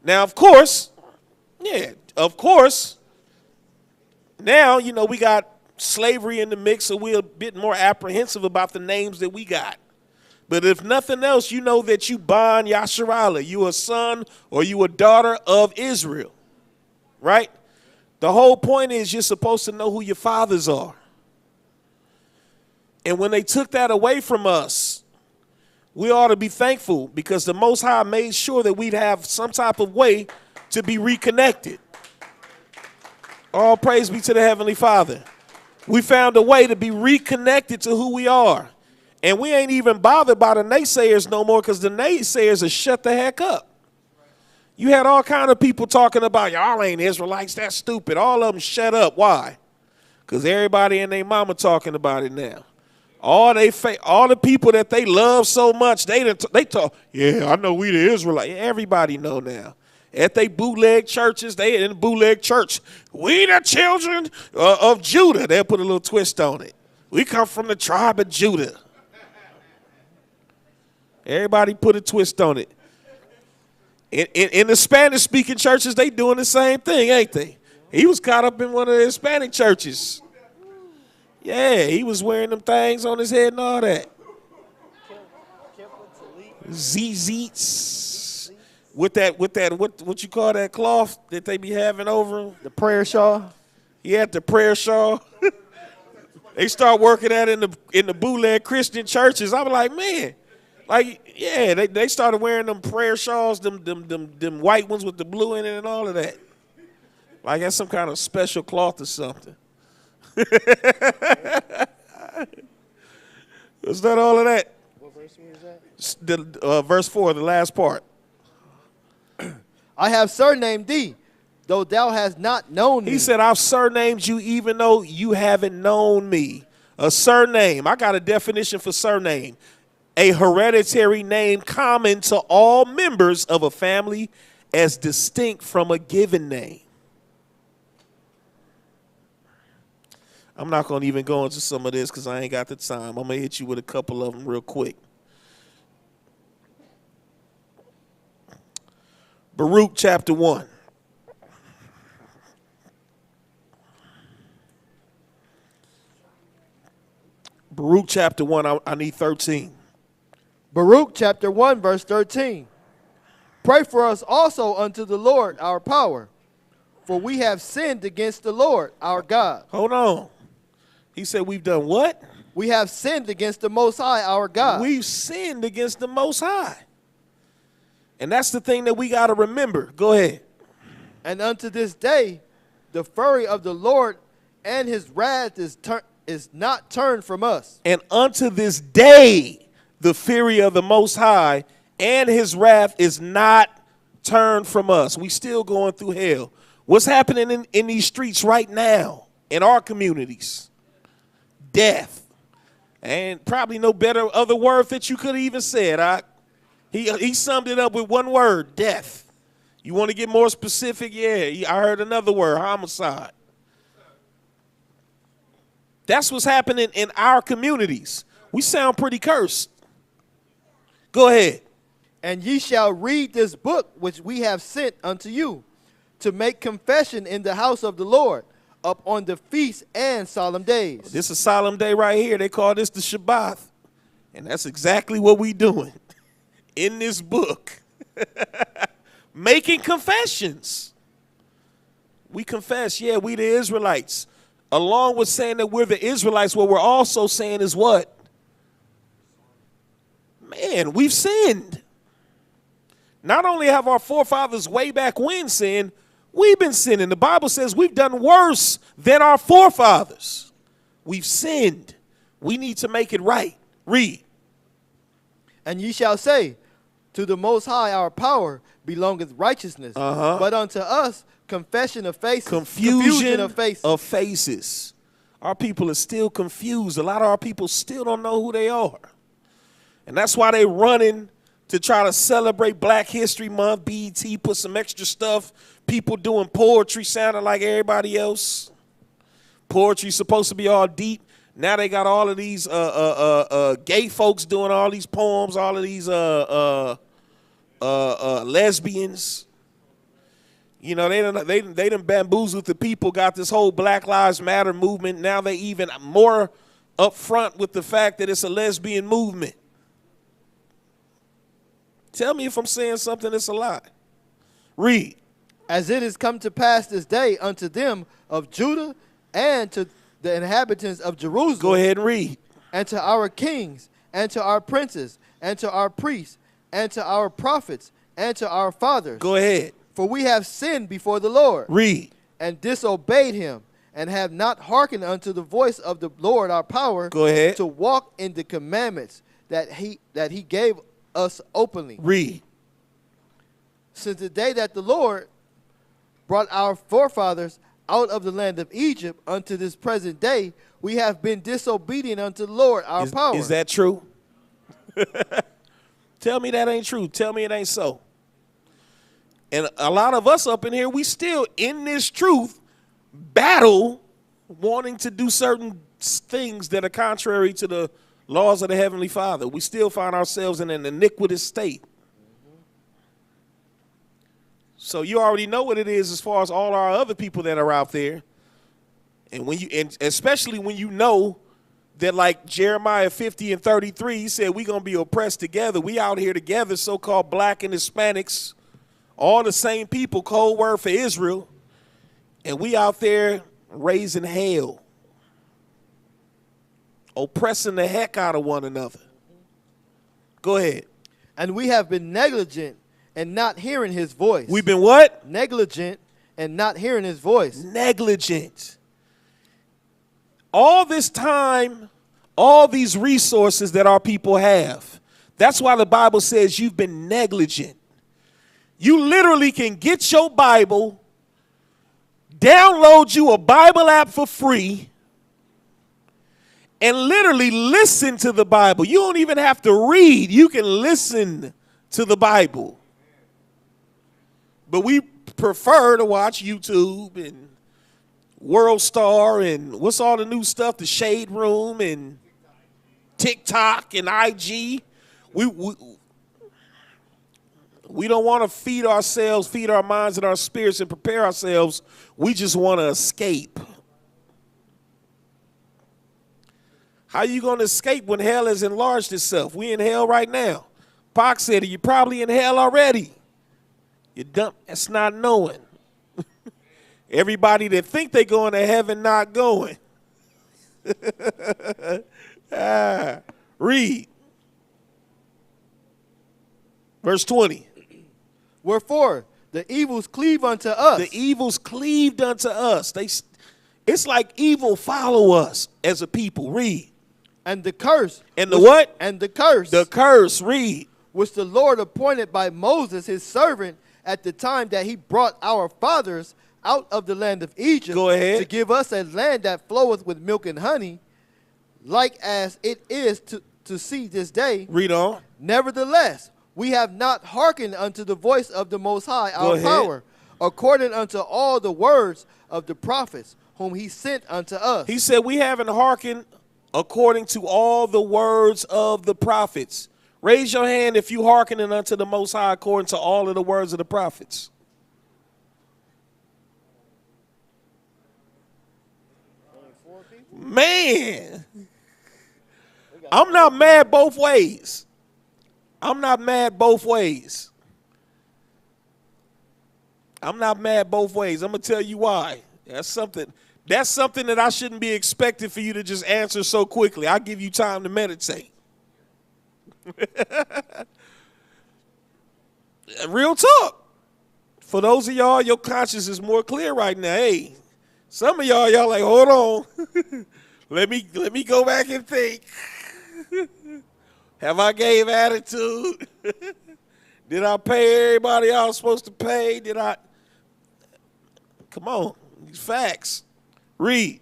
Now, of course, now, you know, we got slavery in the mix, so we're a bit more apprehensive about the names that we got. But if nothing else, you know that you Shalam Yasharahla. You a son or you a daughter of Israel, right? The whole point is you're supposed to know who your fathers are. And when they took that away from us, we ought to be thankful, because the Most High made sure that we'd have some type of way to be reconnected. All praise be to the Heavenly Father. We found a way to be reconnected to who we are. And we ain't even bothered by the naysayers no more, because the naysayers are shut the heck up. You had all kind of people talking about, y'all ain't Israelites, that's stupid. All of them shut up. Why? Because everybody and their mama talking about it now. All the people that they love so much, they talk, yeah, I know we the Israelites. Everybody know now. At they bootleg churches, they in the bootleg church, we the children of Judah. They'll put a little twist on it. We come from the tribe of Judah. Everybody put a twist on it. In the Spanish-speaking churches, they doing the same thing, ain't they? He was caught up in one of the Hispanic churches. Yeah, he was wearing them things on his head and all that. ZZs. With what you call that cloth that they be having over him? The prayer shawl. Yeah, the prayer shawl. They start working that in the bootleg Christian churches. I'm like, man, like, yeah, they started wearing them prayer shawls, them white ones with the blue in it and all of that. Like that's some kind of special cloth or something. Is that all of that? What verse was that? Verse 4, the last part. I have surnamed thee, though thou hast not known me. He said, I've surnamed you even though you haven't known me. A surname. I got a definition for surname. A hereditary name common to all members of a family as distinct from a given name. I'm not going to even go into some of this because I ain't got the time. I'm going to hit you with a couple of them real quick. Baruch chapter 1. Baruch chapter 1, I need 13. Baruch chapter 1, verse 13. Pray for us also unto the Lord our power, for we have sinned against the Lord our God. Hold on. He said we've done what? We have sinned against the Most High our God. We've sinned against the Most High. And that's the thing that we got to remember. Go ahead. And unto this day, the fury of the Lord and his wrath is not turned from us. And unto this day, the fury of the Most High and his wrath is not turned from us. We still going through hell. What's happening in these streets right now in our communities? Death. And probably no better other word that you could have even said. He summed it up with one word, death. You want to get more specific? Yeah, I heard another word, homicide. That's what's happening in our communities. We sound pretty cursed. Go ahead. And ye shall read this book which we have sent unto you, to make confession in the house of the Lord, up on the feasts and solemn days. This is a solemn day right here. They call this the Shabbat. And that's exactly what we doing in this book. Making confessions. We confess, yeah, we the Israelites. Along with saying that we're the Israelites, what we're also saying is what? Man, we've sinned. Not only have our forefathers way back when sinned, we've been sinning. The Bible says we've done worse than our forefathers. We've sinned. We need to make it right. Read. And ye shall say, to the Most High our power belongeth righteousness, but unto us confession of faces. Confusion of faces. Our people are still confused. A lot of our people still don't know who they are. And that's why they running to try to celebrate Black History Month. BET put some extra stuff. People doing poetry sounding like everybody else. Poetry supposed to be all deep. Now they got all of these gay folks doing all these poems, all of these lesbians. You know, they done bamboozled the people, got this whole Black Lives Matter movement. Now they even more upfront with the fact that it's a lesbian movement. Tell me if I'm saying something that's a lie. Read. As it is come to pass this day unto them of Judah and to the inhabitants of Jerusalem. Go ahead and read. And to our kings, and to our princes, and to our priests, and to our prophets, and to our fathers. Go ahead. For we have sinned before the Lord. Read. And disobeyed him, and have not hearkened unto the voice of the Lord our power. Go ahead. To walk in the commandments that he gave us openly. Read. Since the day that the Lord brought our forefathers out of the land of Egypt unto this present day, we have been disobedient unto the Lord our power. Is that true? Tell me that ain't true. Tell me it ain't so. And a lot of us up in here, we still in this truth battle wanting to do certain things that are contrary to the laws of the Heavenly Father. We still find ourselves in an iniquitous state. So you already know what it is as far as all our other people that are out there. And especially when you know that, like Jeremiah 50 and 33, he said we're going to be oppressed together. We out here together, so-called Black and Hispanics, all the same people, code word for Israel. And we out there raising hell, oppressing the heck out of one another. Go ahead. And we have been negligent and not hearing his voice. We've been what? Negligent and not hearing his voice. Negligent. All this time, all these resources that our people have, that's why the Bible says you've been negligent. You literally can get your Bible, download you a Bible app for free, and literally listen to the Bible. You don't even have to read. You can listen to the Bible. But we prefer to watch YouTube and World Star and what's all the new stuff, the Shade Room and TikTok and IG. We don't want to feed ourselves, feed our minds and our spirits and prepare ourselves. We just want to escape. How you going to escape when hell has enlarged itself? We in hell right now. Pac said, you're probably in hell already. You dumb. That's not knowing. Everybody that think they going to heaven not going. Read. Verse 20. Wherefore, the evils cleave unto us. The evils cleaved unto us. It's like evil follow us as a people. Read. And the curse. And the what? And the curse. The curse. Read. Which the Lord appointed by Moses, his servant, at the time that he brought our fathers out of the land of Egypt. Go ahead. To give us a land that floweth with milk and honey, like as it is to see this day. Read on. Nevertheless, we have not hearkened unto the voice of the Most High, our power, according unto all the words of the prophets, whom he sent unto us. He said we haven't hearkened according to all the words of the prophets. Raise your hand if you hearkening unto the Most High according to all of the words of the prophets. Man, I'm not mad both ways. I'm not mad both ways. I'm not mad both ways. I'm going to tell you why. That's something that I shouldn't be expecting for you to just answer so quickly. I'll give you time to meditate. Real talk. For those of y'all, your conscience is more clear right now. Hey, some of y'all like, hold on. let me go back and think. Have I gave attitude? Did I pay everybody I was supposed to pay? Did I? Come on, these facts. Read.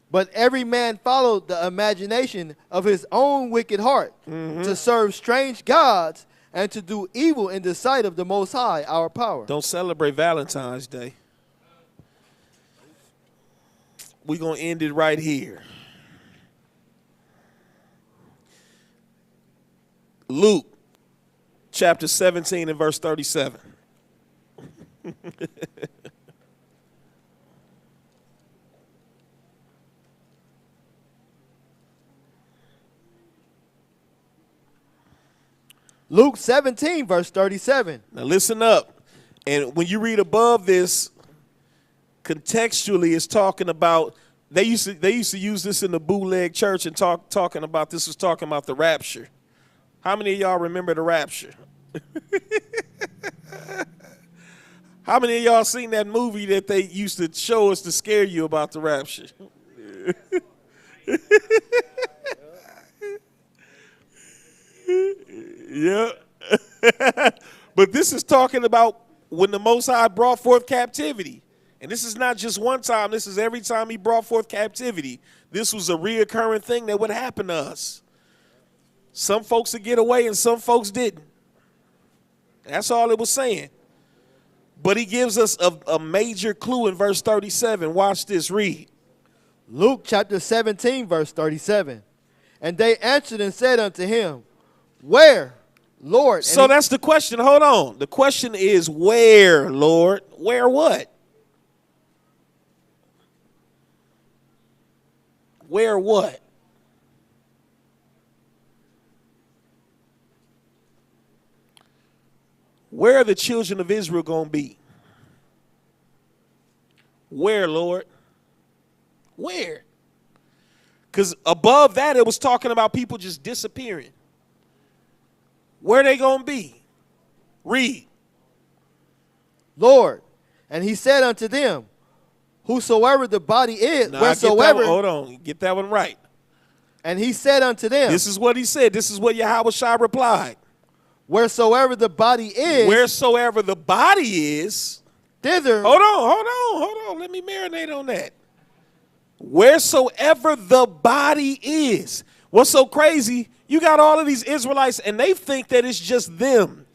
But every man followed the imagination of his own wicked heart, to serve strange gods and to do evil in the sight of the Most High, our power. Don't celebrate Valentine's Day. We're going to end it right here. Luke chapter 17 and verse 37. Luke 17, verse 37. Now listen up. And when you read above this, contextually it's talking about, they used to use this in the bootleg church and talking about, this was talking about the rapture. How many of y'all remember the rapture? How many of y'all seen that movie that they used to show us to scare you about the rapture? Yeah. But this is talking about when the Most High brought forth captivity. And this is not just one time. This is every time he brought forth captivity. This was a reoccurring thing that would happen to us. Some folks would get away and some folks didn't. That's all it was saying. But he gives us a major clue in verse 37. Watch this. Read. Luke chapter 17, verse 37. And they answered and said unto him, Where, Lord? So that's the question. Hold on. The question is, where, Lord? Where what? Where what? Where are the children of Israel going to be? Where, Lord? Where? Because above that, it was talking about people just disappearing. Where they going to be? Read. Lord, and he said unto them, Whosoever the body is, now, wheresoever. Hold on, get that one right. And he said unto them, This is what he said. This is what Yahweh Shai replied. Wheresoever the body is. Wheresoever the body is. Thither. Hold on. Let me marinate on that. Wheresoever the body is. What's so crazy? You got all of these Israelites, and they think that it's just them.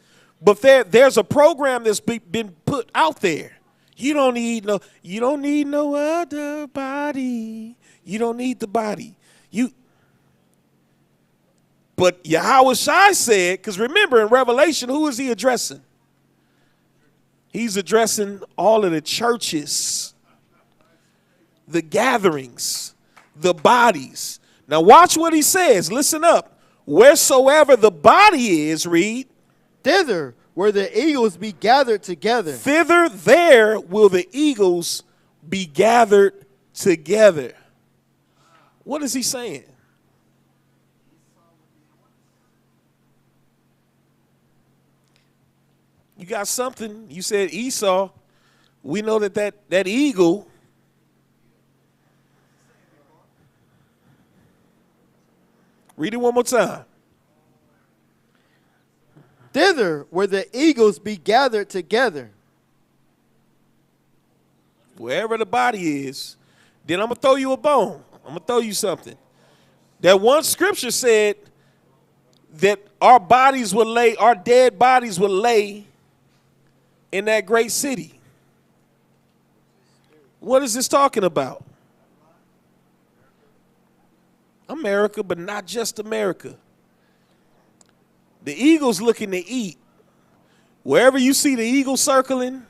But there's a program that's been put out there. You don't need no other body. You don't need the body. But Yahweh Shai said, because remember in Revelation, who is he addressing? He's addressing all of the churches, the gatherings, the bodies. Now watch what he says. Listen up. Wheresoever the body is, read. Thither where the eagles be gathered together. Thither, there will the eagles be gathered together. What is he saying? You got something. You said Esau. We know that eagle. Read it one more time. Thither where the eagles be gathered together. Wherever the body is, then I'm going to throw you a bone. I'm going to throw you something. That one scripture said that our dead bodies will lay in that great city. What is this talking about? America, but not just America. The eagle's looking to eat. Wherever you see the eagle circling,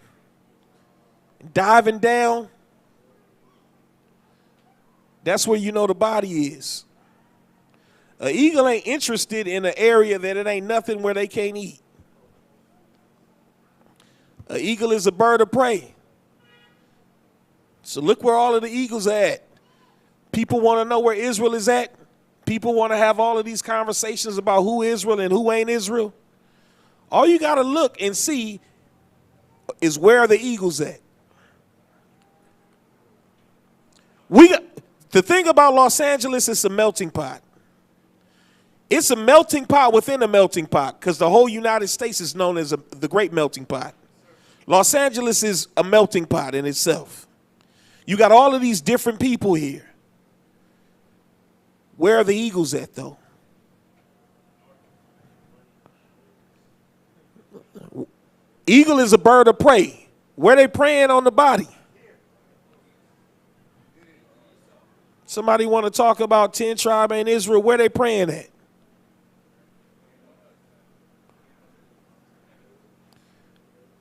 diving down, that's where you know the body is. An eagle ain't interested in an area that it ain't nothing where they can't eat. An eagle is a bird of prey. So look where all of the eagles are at. People want to know where Israel is at. People want to have all of these conversations about who Israel and who ain't Israel. All you got to look and see is where are the eagles at. The thing about Los Angeles, it's a melting pot. It's a melting pot within a melting pot because the whole United States is known as the Great Melting Pot. Los Angeles is a melting pot in itself. You got all of these different people here. Where are the eagles at, though? Eagle is a bird of prey. Where they preying on the body? Somebody want to talk about 10 tribe in Israel? Where they praying at?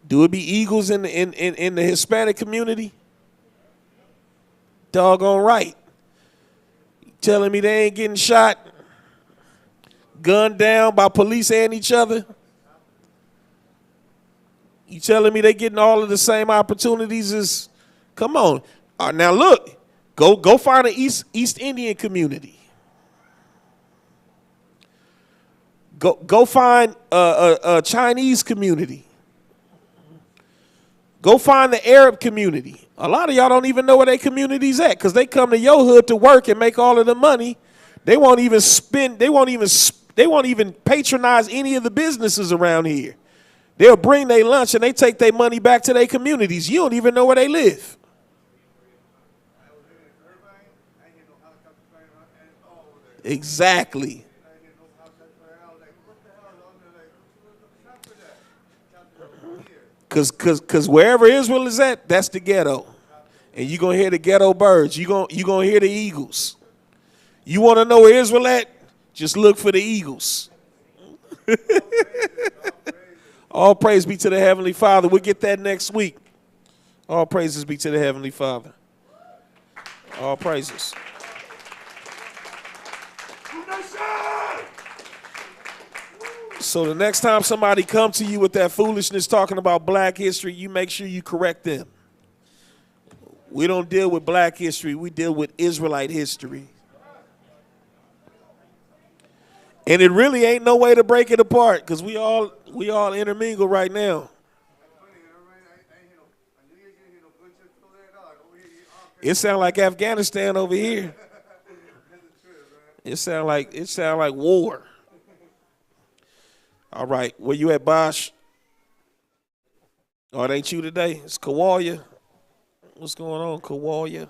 Do it be eagles in the Hispanic community? Doggone right. Telling me they ain't getting shot, gunned down by police and each other? You telling me they getting all of the same opportunities as? Come on. Now look, go find an East Indian community. Go find a Chinese community. Go find the Arab community. A lot of y'all don't even know where their community's at because they come to your hood to work and make all of the money. They won't even spend. They won't even patronize any of the businesses around here. They'll bring their lunch and they take their money back to their communities. You don't even know where they live. Exactly. Cause wherever Israel is at, that's the ghetto. And you're gonna hear the ghetto birds. You're gonna hear the eagles. You wanna know where Israel at? Just look for the eagles. All praise be to the Heavenly Father. We'll get that next week. All praises be to the Heavenly Father. All praises. So the next time somebody comes to you with that foolishness talking about black history, you make sure you correct them. We don't deal with black history. We deal with Israelite history. And it really ain't no way to break it apart because we all intermingle right now. It sound like Afghanistan over here. It sound like war. All right, where you at, Bosh? Oh, it ain't you today. It's Kawalia. What's going on, Kawalia?